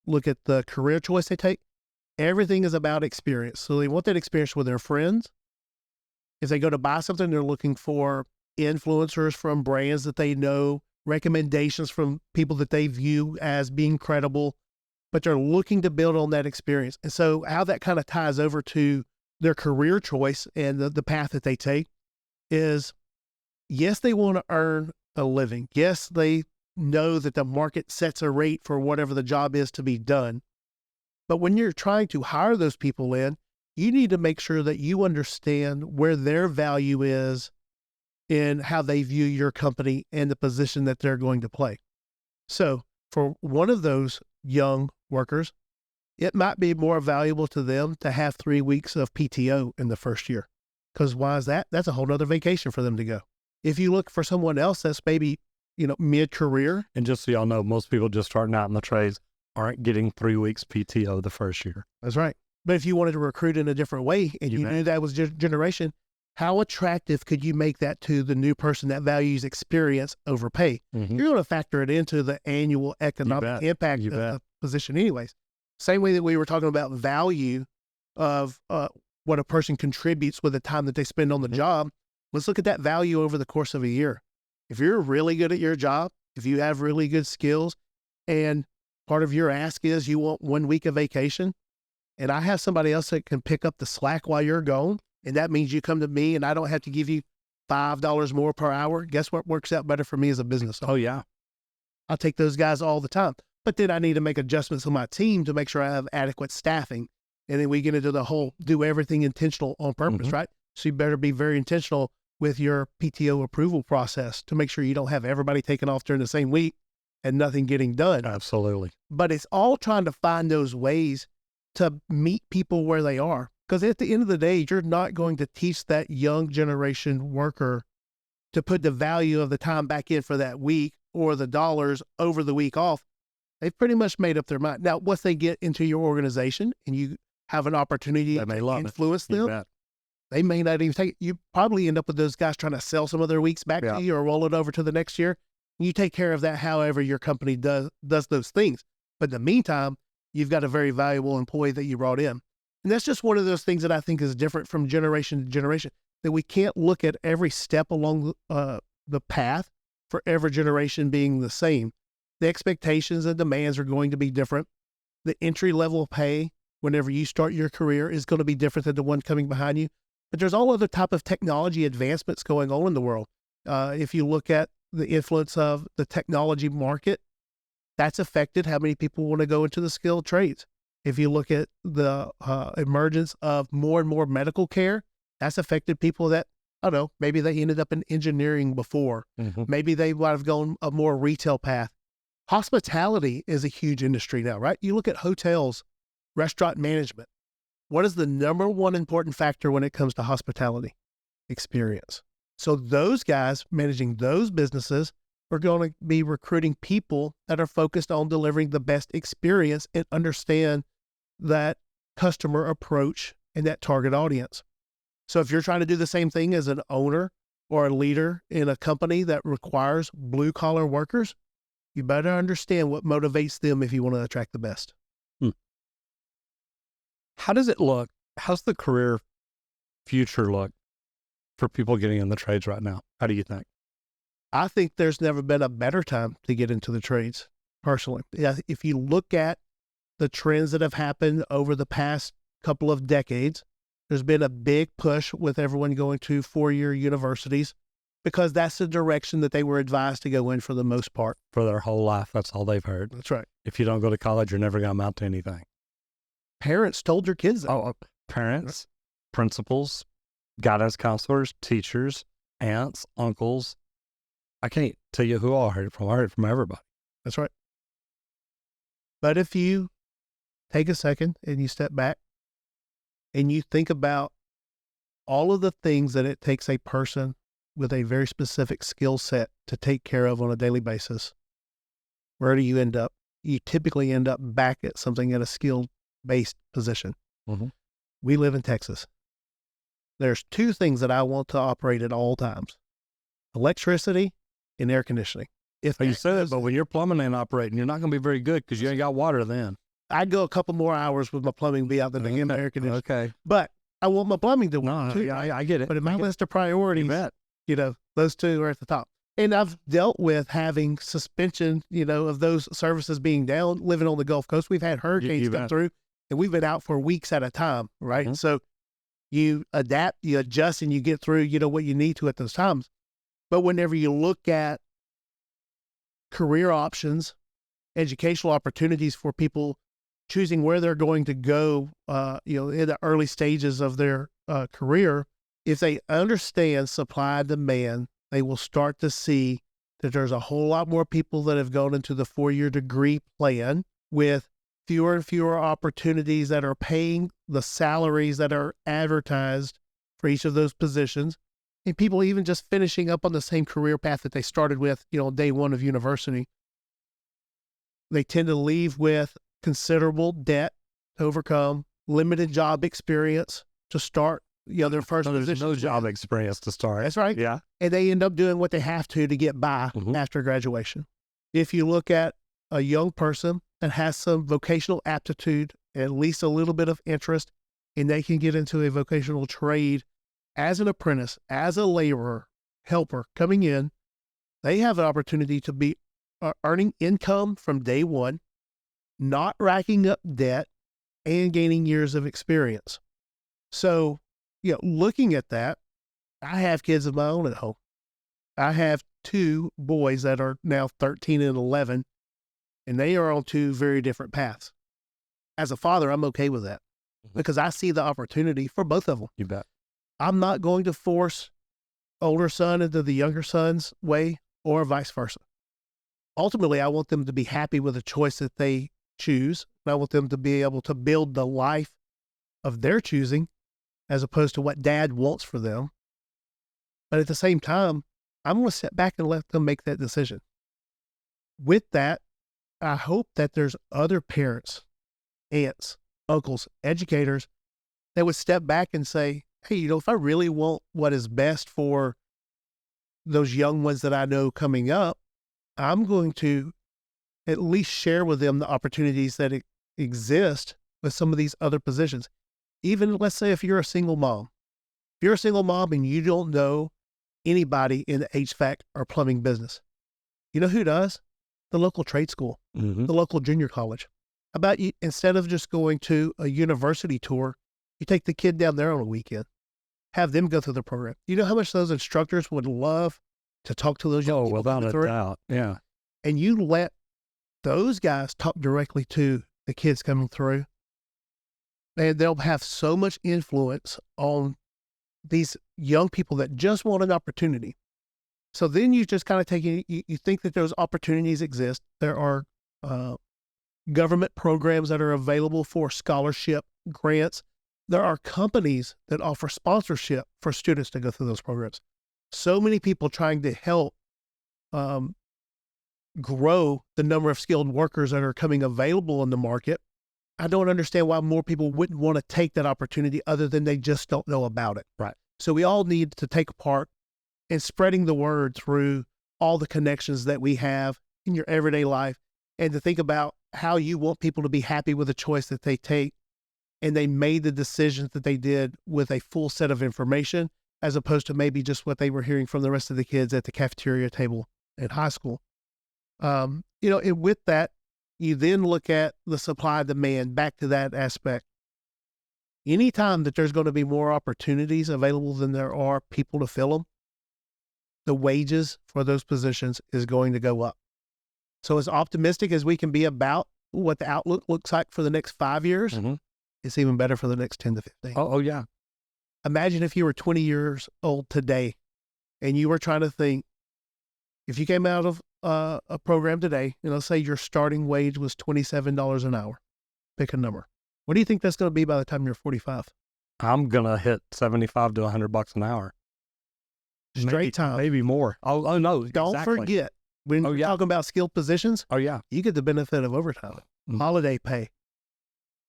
Look at the career choice they take. Everything is about experience. So they want that experience with their friends. If they go to buy something, they're looking for influencers from brands that they know, recommendations from people that they view as being credible, but they're looking to build on that experience. And so how that kind of ties over to their career choice and the path that they take is, yes, they want to earn a living. Yes, they know that the market sets a rate for whatever the job is to be done. But when you're trying to hire those people in, you need to make sure that you understand where their value is in how they view your company and the position that they're going to play. So for one of those young workers, it might be more valuable to them to have 3 weeks of PTO in the first year. Because why is that? That's a whole nother vacation for them to go. If you look for someone else that's maybe, mid-career. And just so y'all know, most people just starting out in the trades aren't getting 3 weeks PTO the first year. That's right. But if you wanted to recruit in a different way and you knew that was generation, how attractive could you make that to the new person that values experience over pay? You're going to factor it into the annual economic impact of the position anyways. Same way that we were talking about value of what a person contributes with the time that they spend on the job. Let's look at that value over the course of a year. If you're really good at your job, if you have really good skills, and part of your ask is you want 1 week of vacation, and I have somebody else that can pick up the slack while you're gone, and that means you come to me and I don't have to give you $5 more per hour, guess what works out better for me as a business owner? Oh, yeah. I'll take those guys all the time. But then I need to make adjustments on my team to make sure I have adequate staffing. And then we get into the whole do everything intentional on purpose, right? So you better be very intentional with your PTO approval process to make sure you don't have everybody taking off during the same week and nothing getting done. Absolutely. But it's all trying to find those ways to meet people where they are. Because at the end of the day, you're not going to teach that young generation worker to put the value of the time back in for that week or the dollars over the week off. They've pretty much made up their mind. Now, once they get into your organization and you have an opportunity to influence them, they may not even take it. You probably end up with those guys trying to sell some of their weeks back to you or roll it over to the next year. You take care of that however your company does those things. But in the meantime, you've got a very valuable employee that you brought in. And that's just one of those things that I think is different from generation to generation, that we can't look at every step along the path for every generation being the same. The expectations and demands are going to be different. The entry level pay, whenever you start your career, is going to be different than the one coming behind you. But there's all other type of technology advancements going on in the world. If you look at the influence of the technology market, that's affected how many people want to go into the skilled trades. If you look at the emergence of more and more medical care, that's affected people that, I don't know, maybe they ended up in engineering before. Maybe they might have gone a more retail path. Hospitality is a huge industry now, right? You look at hotels, restaurant management. What is the number one important factor when it comes to hospitality? Experience. So those guys managing those businesses are going to be recruiting people that are focused on delivering the best experience and understand that customer approach and that target audience. So if you're trying to do the same thing as an owner or a leader in a company that requires blue collar workers, you better understand what motivates them if you want to attract the best. How does it look? How's the career future look for people getting in the trades right now? How do you think? I think there's never been a better time to get into the trades, personally. If you look at the trends that have happened over the past couple of decades, there's been a big push with everyone going to four-year universities because that's the direction that they were advised to go in for the most part. For their whole life, that's all they've heard. That's right. If you don't go to college, you're never going to amount to anything. Parents told their kids that. Oh, parents, principals, guidance counselors, teachers, aunts, uncles. I can't tell you who all heard it from. I heard it from everybody. That's right. But if you take a second and you step back and you think about all of the things that it takes a person with a very specific skill set to take care of on a daily basis, where do you end up? You typically end up back at something at a skill-based position. We live in Texas. There's two things that I want to operate at all times: electricity and air conditioning. If you said it, but when your plumbing ain't operating, you're not going to be very good because you ain't got water then. I'd go a couple more hours with my plumbing be out than in my air conditioning. Okay. But I want my plumbing to work too. Yeah, I get it. But in my list of priorities, those two are at the top. And I've dealt with having suspension, of those services being down, living on the Gulf Coast. We've had hurricanes come through and we've been out for weeks at a time, right? So you adapt, you adjust, and you get through, what you need to at those times. But whenever you look at career options, educational opportunities for people choosing where they're going to go, in the early stages of their career, if they understand supply and demand, they will start to see that there's a whole lot more people that have gone into the four-year degree plan with fewer and fewer opportunities that are paying the salaries that are advertised for each of those positions. And people even just finishing up on the same career path that they started with, day one of university. They tend to leave with considerable debt to overcome, limited job experience to start, their first position. There's no job experience to start. That's right. Yeah. And they end up doing what they have to get by after graduation. If you look at a young person that has some vocational aptitude, at least a little bit of interest, and they can get into a vocational trade as an apprentice, as a laborer, helper coming in, they have an opportunity to be earning income from day one, not racking up debt, and gaining years of experience. So, looking at that, I have kids of my own at home. I have two boys that are now 13 and 11, and they are on two very different paths. As a father, I'm okay with that because I see the opportunity for both of them. You bet. I'm not going to force older son into the younger son's way or vice versa. Ultimately, I want them to be happy with the choice that they choose. I want them to be able to build the life of their choosing as opposed to what dad wants for them. But at the same time, I'm going to sit back and let them make that decision. With that, I hope that there's other parents, aunts, uncles, educators that would step back and say, hey, if I really want what is best for those young ones that I know coming up, I'm going to at least share with them the opportunities that exist with some of these other positions. Even let's say if you're a single mom. If you're a single mom and you don't know anybody in the HVAC or plumbing business, you know who does? The local trade school, the local junior college. How about you, instead of just going to a university tour, you take the kid down there on a weekend, have them go through the program. You know how much those instructors would love to talk to those young people? Without a doubt. Yeah. And you let those guys talk directly to the kids coming through. and they'll have so much influence on these young people that just want an opportunity. So then you just kind of take it, you think that those opportunities exist. There are government programs that are available for scholarship grants. There are companies that offer sponsorship for students to go through those programs. So many people trying to help grow the number of skilled workers that are coming available in the market. I don't understand why more people wouldn't want to take that opportunity other than they just don't know about it. Right. So we all need to take part in spreading the word through all the connections that we have in your everyday life, and to think about how you want people to be happy with the choice that they take, and they made the decisions that they did with a full set of information, as opposed to maybe just what they were hearing from the rest of the kids at the cafeteria table in high school. And with that, you then look at the supply demand, back to that aspect. Anytime that there's going to be more opportunities available than there are people to fill them, the wages for those positions is going to go up. So as optimistic as we can be about what the outlook looks like for the next 5 years, it's even better for the next 10 to 15. Oh, yeah. Imagine if you were 20 years old today and you were trying to think, if you came out of a program today, and let's say your starting wage was $27 an hour, pick a number. What do you think that's going to be by the time you're 45? I'm going to hit 75 to $100 an hour. Straight time. Maybe more. Oh no. Don't exactly. forget, when you're talking about skilled positions, Oh, yeah. you get the benefit of overtime, Mhm. holiday pay.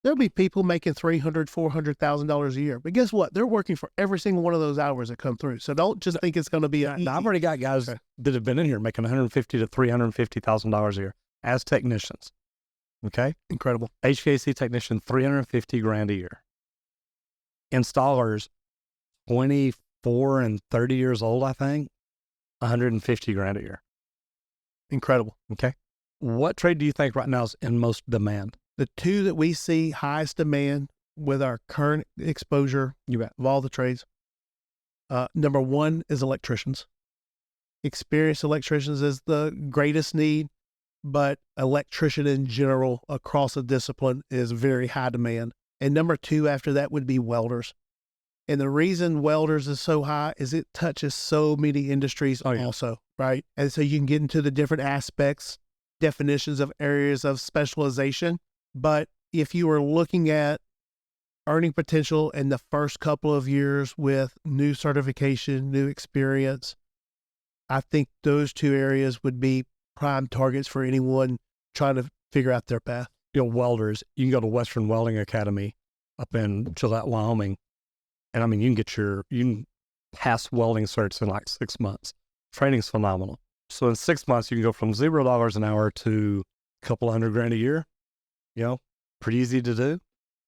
There'll be people making $300,000, $400,000 a year. But guess what? They're working for every single one of those hours that come through. So don't just think it's going to be Now, I've already got guys that have been in here making $150,000 to $350,000 a year as technicians. Okay. incredible. HVAC technician, $350,000 a year. Installers, 24 and 30 years old, I think, $150,000 a year. Incredible. Okay. What trade do you think right now is in most demand? The two that we see highest demand with our current exposure You bet. of all the trades, number one is electricians. Experienced electricians is the greatest need, but electrician in general across a discipline is very high demand. And number two after that would be welders. And the reason welders is so high is it touches so many industries also, right? And so you can get into the different aspects, definitions of areas of specialization. But if you are looking at earning potential in the first couple of years with new certification, new experience, I think those two areas would be prime targets for anyone trying to figure out their path. Welders, you can go to Western Welding Academy up in Gillette, Wyoming. And I mean, you can pass welding certs in like 6 months. Training's phenomenal. So in 6 months, you can go from $0 an hour to a couple $100,000 a year. Pretty easy to do.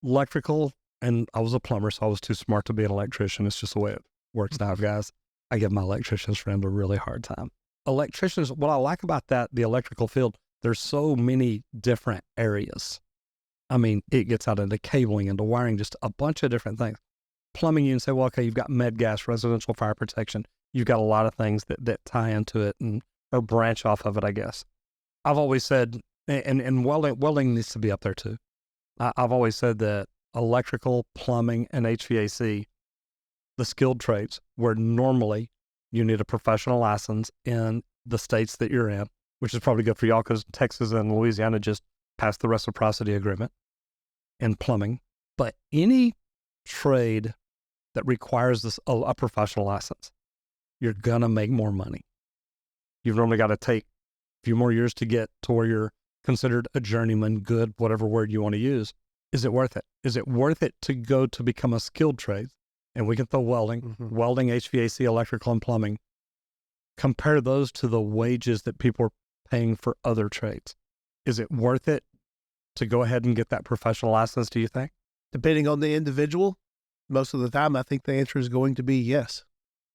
Electrical, and I was a plumber, so I was too smart to be an electrician. It's just the way it works now, guys. I give my electricians friend a really hard time. Electricians, what I like about the electrical field, there's so many different areas. I mean, it gets out into cabling, into wiring, just a bunch of different things. Plumbing, you can say, well, okay, you've got med gas, residential fire protection. You've got a lot of things that tie into it or branch off of it, I guess. I've always said, and welding needs to be up there too. I've always said that electrical, plumbing, and HVAC, the skilled trades, where normally you need a professional license in the states that you're in, which is probably good for y'all because Texas and Louisiana just passed the reciprocity agreement in plumbing. But any trade that requires a professional license, you're going to make more money. You've normally got to take a few more years to get to where you're considered a journeyman, good, whatever word you want to use. Is it worth it? Is it worth it to go to become a skilled trade? And we can throw welding, HVAC, electrical, and plumbing. Compare those to the wages that people are paying for other trades. Is it worth it to go ahead and get that professional license, do you think? Depending on the individual, most of the time, I think the answer is going to be yes.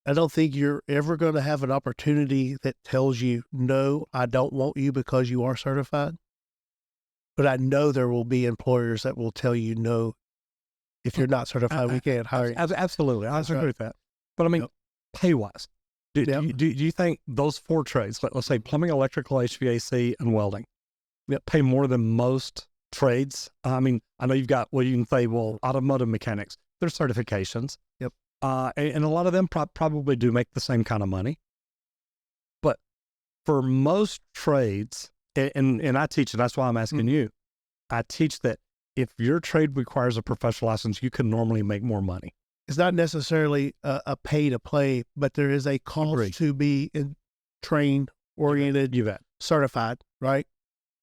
I don't think you're ever going to have an opportunity that tells you, no, I don't want you because you are certified. But I know there will be employers that will tell you, no, if you're not certified, we can't hire you. Absolutely. I agree with that. But I mean, pay-wise, do you think those four trades, let's say plumbing, electrical, HVAC, and welding, pay more than most trades. I mean, I know you've got, well, you can say, well, automotive mechanics, there's certifications. Yep. And a lot of them probably do make the same kind of money. But for most trades, and I teach, and that's why I'm asking you, I teach that if your trade requires a professional license, you can normally make more money. It's not necessarily a pay to play, but there is a cost to be trained, oriented, You bet. certified, right?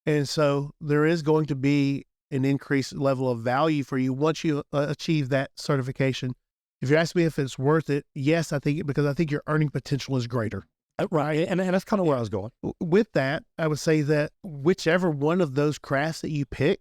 And so there is going to be an increased level of value for you once you achieve that certification. If you ask me if it's worth it, yes, I think, because I think your earning potential is greater. Right. And that's kind of where I was going. With that, I would say that whichever one of those crafts that you pick,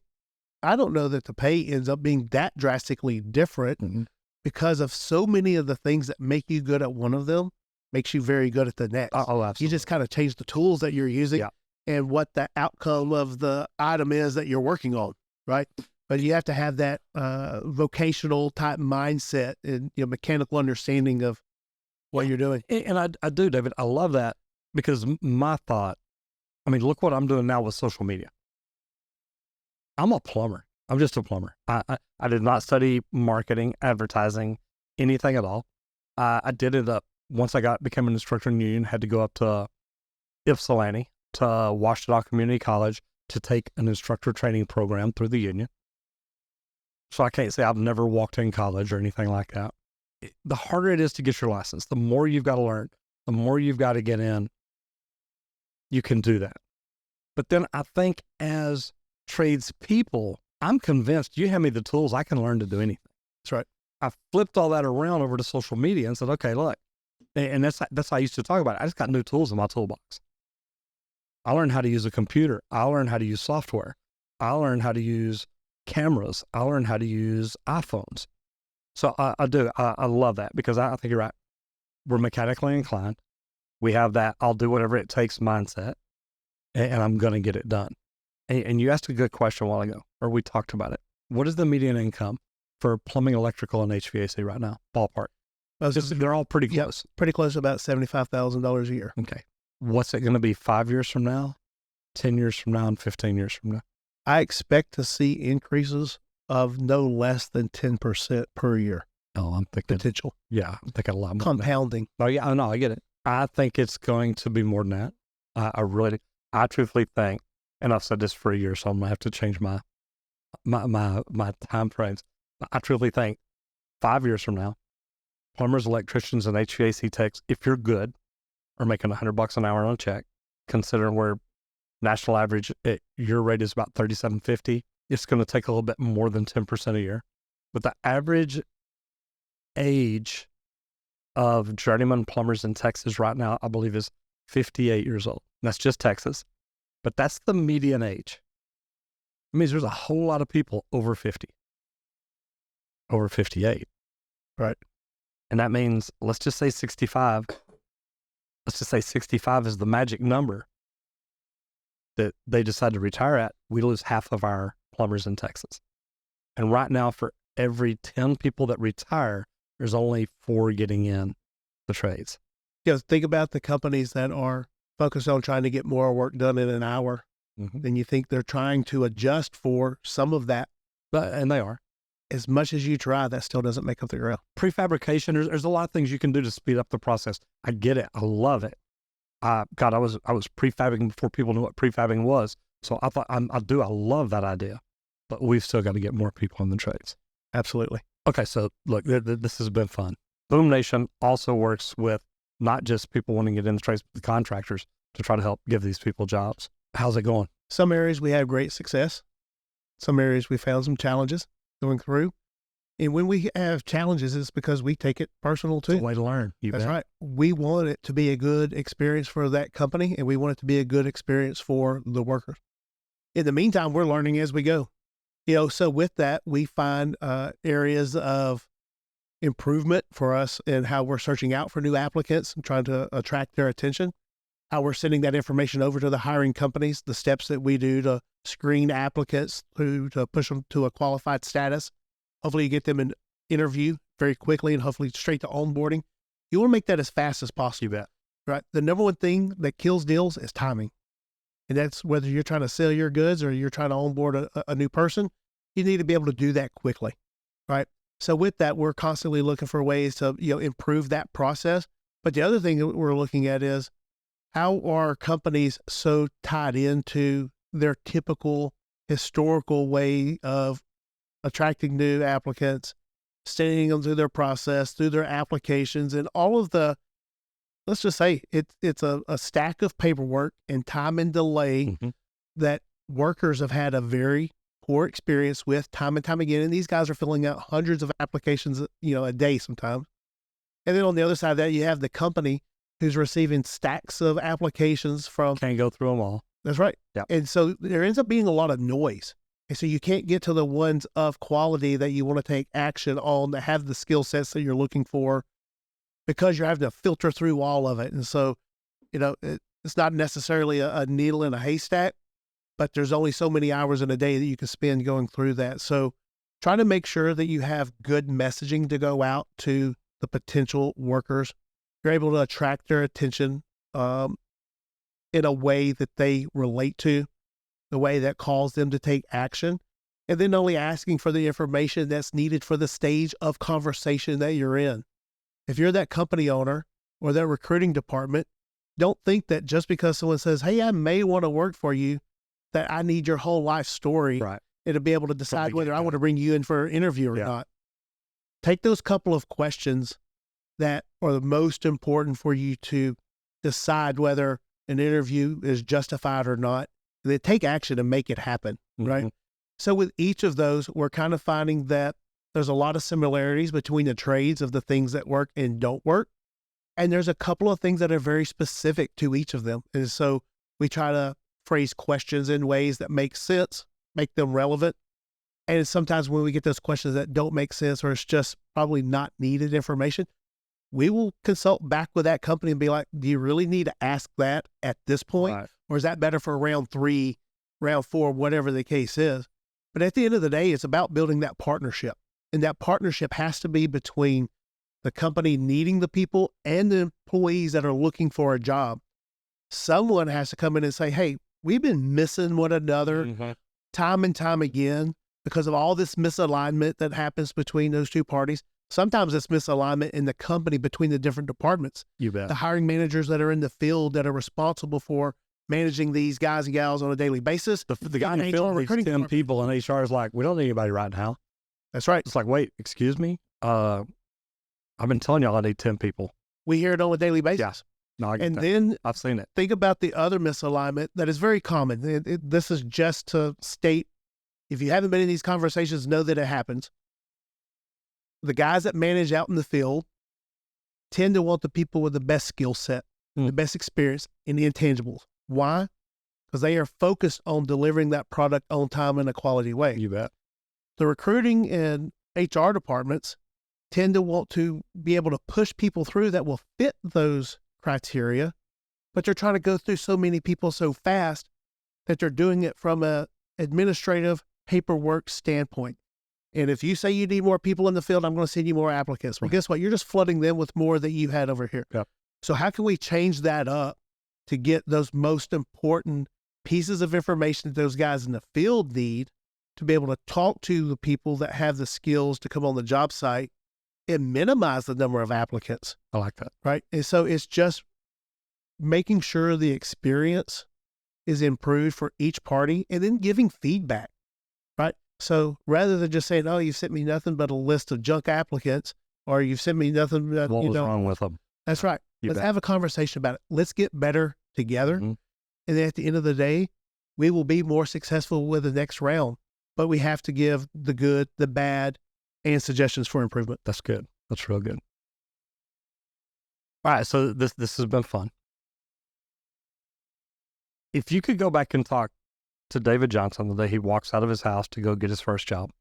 I don't know that the pay ends up being that drastically different because of so many of the things that make you good at one of them makes you very good at the next. Oh, absolutely. You just kind of change the tools that you're using and what the outcome of the item is that you're working on, right? But you have to have that vocational type mindset and mechanical understanding of what you're doing. And I do, David. I love that because my thought, I mean, look what I'm doing now with social media. I'm a plumber. I'm just a plumber. I did not study marketing, advertising, anything at all. I did it up once I became an instructor in the union, had to go up to Ypsilanti to Washtenaw Community College to take an instructor training program through the union. So I can't say I've never walked in college or anything like that. The harder it is to get your license, the more you've got to learn, the more you've got to get in, you can do that. But then I think as tradespeople, I'm convinced you have me the tools, I can learn to do anything. That's right. I flipped all that around over to social media and said, okay, look, and that's how I used to talk about it. I just got new tools in my toolbox. I learned how to use a computer. I learned how to use software. I learned how to use cameras. I learned how to use iPhones. So I do. I love that because I think you're right. We're mechanically inclined. We have that I'll do whatever it takes mindset, and I'm going to get it done. And you asked a good question a while ago, or we talked about it. What is the median income for plumbing, electrical, and HVAC right now? Ballpark. They're all pretty close. Pretty close, about $75,000 a year. Okay. What's it going to be 5 years from now, 10 years from now, and 15 years from now? I expect to see increases of no less than 10% per year. Oh, I'm thinking potential. Yeah, I'm thinking a lot more. Compounding. Oh, yeah, I know, I get it. I think it's going to be more than that. I truthfully think, and I've said this for a year, so I'm gonna have to change my time frames. I truthfully think 5 years from now, plumbers, electricians, and HVAC techs, if you're good, are making $100 an hour on a check. Considering where national average at your rate is about $37.50, it's going to take a little bit more than 10% a year. But the average age of journeyman plumbers in Texas right now, I believe, is 58 years old. That's just Texas. But that's the median age. It means there's a whole lot of people over 50, over 58. Right. And that means, let's just say 65. Let's just say 65 is the magic number that they decide to retire at. We lose half of our plumbers in Texas. And right now, for every 10 people that retire, there's only 4 getting in the trades. Think about the companies that are focused on trying to get more work done in an hour. Then you think they're trying to adjust for some of that. And they are. As much as you try, that still doesn't make up the ground. Prefabrication, there's a lot of things you can do to speed up the process. I get it. I love it. I was prefabbing before people knew what prefabbing was. So I thought, I love that idea. But we've still got to get more people in the trades. Absolutely. Okay, so look, this has been fun. BoomNation also works with not just people wanting to get in the trades, but the contractors to try to help give these people jobs. How's it going? Some areas we have great success. Some areas we found some challenges going through. And when we have challenges, it's because we take it personal too. It's a way to learn. That's right. We want it to be a good experience for that company, and we want it to be a good experience for the workers. In the meantime, we're learning as we go. So with that, we find areas of improvement for us in how we're searching out for new applicants and trying to attract their attention, how we're sending that information over to the hiring companies, the steps that we do to screen applicants to push them to a qualified status. Hopefully you get them an interview very quickly and hopefully straight to onboarding. You want to make that as fast as possible. You bet. Right? The number one thing that kills deals is timing. And that's whether you're trying to sell your goods or you're trying to onboard a new person, you need to be able to do that quickly, right? So with that, we're constantly looking for ways to, improve that process. But the other thing that we're looking at is how are companies so tied into their typical historical way of attracting new applicants, sending them through their process, through their applications, and all of the, let's just say it's a stack of paperwork and time and delay that workers have had a very poor experience with time and time again. And these guys are filling out hundreds of applications, a day sometimes. And then on the other side of that, you have the company who's receiving stacks of applications from. Can't go through them all. That's right. Yeah. And so there ends up being a lot of noise. And so you can't get to the ones of quality that you want to take action on, that have the skill sets that you're looking for, because you're having to filter through all of it. And so, it's not necessarily a needle in a haystack, but there's only so many hours in a day that you can spend going through that. So try to make sure that you have good messaging to go out to the potential workers. You're able to attract their attention in a way that they relate to, the way that calls them to take action, and then only asking for the information that's needed for the stage of conversation that you're in. If you're that company owner or that recruiting department, don't think that just because someone says, hey, I may want to work for you, that I need your whole life story, Right. and to be able to decide whether I want to bring you in for an interview or not. Take those couple of questions that are the most important for you to decide whether an interview is justified or not, and then take action and make it happen, right? So with each of those, we're kind of finding that there's a lot of similarities between the trades of the things that work and don't work. And there's a couple of things that are very specific to each of them. And so we try to phrase questions in ways that make sense, make them relevant. And sometimes when we get those questions that don't make sense, or it's just probably not needed information, we will consult back with that company and be like, do you really need to ask that at this point? Right. Or is that better for round 3, round 4, whatever the case is? But at the end of the day, it's about building that partnership. And that partnership has to be between the company needing the people and the employees that are looking for a job. Someone has to come in and say, hey, we've been missing one another time and time again because of all this misalignment that happens between those two parties. Sometimes it's misalignment in the company between the different departments. You bet. The hiring managers that are in the field that are responsible for managing these guys and gals on a daily basis. The guy in the field needs 10 people, and HR is like, we don't need anybody right now. That's right. It's like, wait, excuse me? I've been telling y'all I need 10 people. We hear it on a daily basis. Yeah. No, I get And that. then I've seen it. think about the other misalignment that is very common. This is just to state, if you haven't been in these conversations, know that it happens. The guys that manage out in the field tend to want the people with the best skill set, the best experience, and the intangibles. Why? Because they are focused on delivering that product on time in a quality way. You bet. The recruiting and HR departments tend to want to be able to push people through that will fit those criteria, but they're trying to go through so many people so fast that they're doing it from a administrative paperwork standpoint. And if you say you need more people in the field, I'm going to send you more applicants. Well, guess what? You're just flooding them with more that you had over here. Yep. So how can we change that up to get those most important pieces of information that those guys in the field need to be able to talk to the people that have the skills to come on the job site and minimize the number of applicants? I like that. Right. And so it's just making sure the experience is improved for each party and then giving feedback. Right. So rather than just saying, oh, you sent me nothing but a list of junk applicants, or you've sent me nothing but, What was wrong with them? That's right. Let's have a conversation about it. Let's get better together. And then at the end of the day, we will be more successful with the next round. But we have to give the good, the bad, and suggestions for improvement. That's good. That's real good. All right. So this has been fun. If you could go back and talk to David Johnson the day he walks out of his house to go get his first job,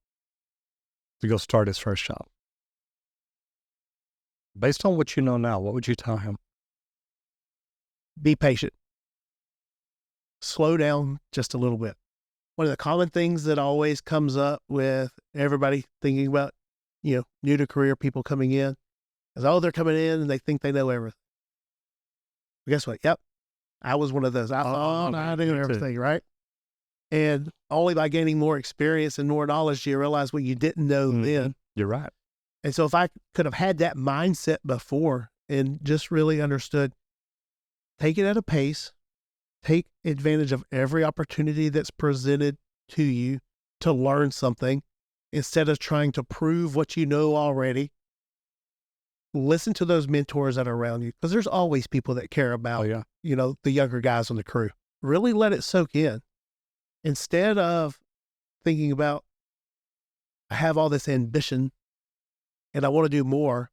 to go start his first job, based on what you know now, what would you tell him? Be patient. Slow down just a little bit. One of the common things that always comes up with everybody thinking about, new to career people coming in is, oh, they're coming in and they think they know everything. But guess what? Yep. I was one of those. I thought I knew me too. everything, right? And only by gaining more experience and more knowledge do you realize what you didn't know then. You're right. And so if I could have had that mindset before and just really understood, take it at a pace, take advantage of every opportunity that's presented to you to learn something instead of trying to prove what you know already. Listen to those mentors that are around you, because there's always people that care about, Oh, yeah. the younger guys on the crew. Really let it soak in. Instead of thinking about, I have all this ambition and I want to do more,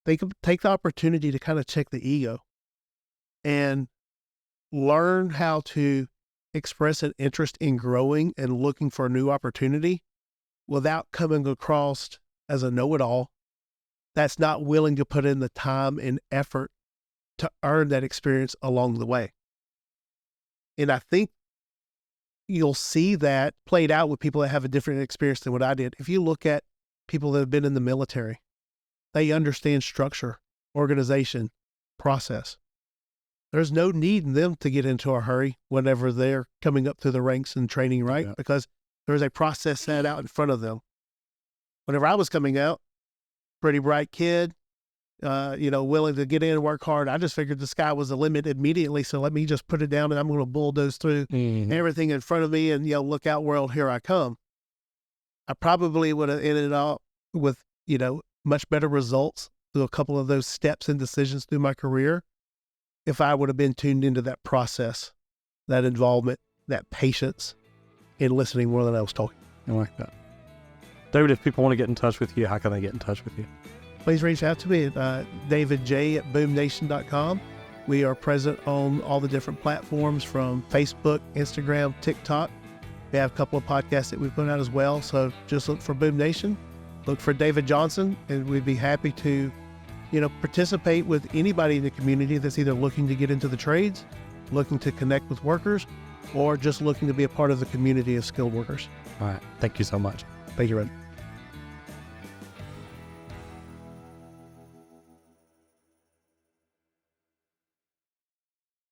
take the opportunity to kind of check the ego and learn how to express an interest in growing and looking for a new opportunity without coming across as a know-it-all that's not willing to put in the time and effort to earn that experience along the way. And I think you'll see that played out with people that have a different experience than what I did. If you look at people that have been in the military, they understand structure, organization, process. There's no need in them to get into a hurry whenever they're coming up through the ranks and training, right? Yeah. Because there's a process set out in front of them. Whenever I was coming out, pretty bright kid, willing to get in and work hard. I just figured the sky was the limit immediately. So let me just put it down and I'm going to bulldoze through everything in front of me and, look out world, here I come. I probably would have ended up with, much better results through a couple of those steps and decisions through my career if I would have been tuned into that process, that involvement, that patience, and listening more than I was talking. I like that. David, if people want to get in touch with you, how can they get in touch with you? Please reach out to me at davidj@boomnation.com. We are present on all the different platforms from Facebook, Instagram, TikTok. We have a couple of podcasts that we put out as well. So just look for BoomNation, look for David Johnson, and we'd be happy to, participate with anybody in the community that's either looking to get into the trades, looking to connect with workers, or just looking to be a part of the community of skilled workers. All right. Thank you so much. Thank you, Red.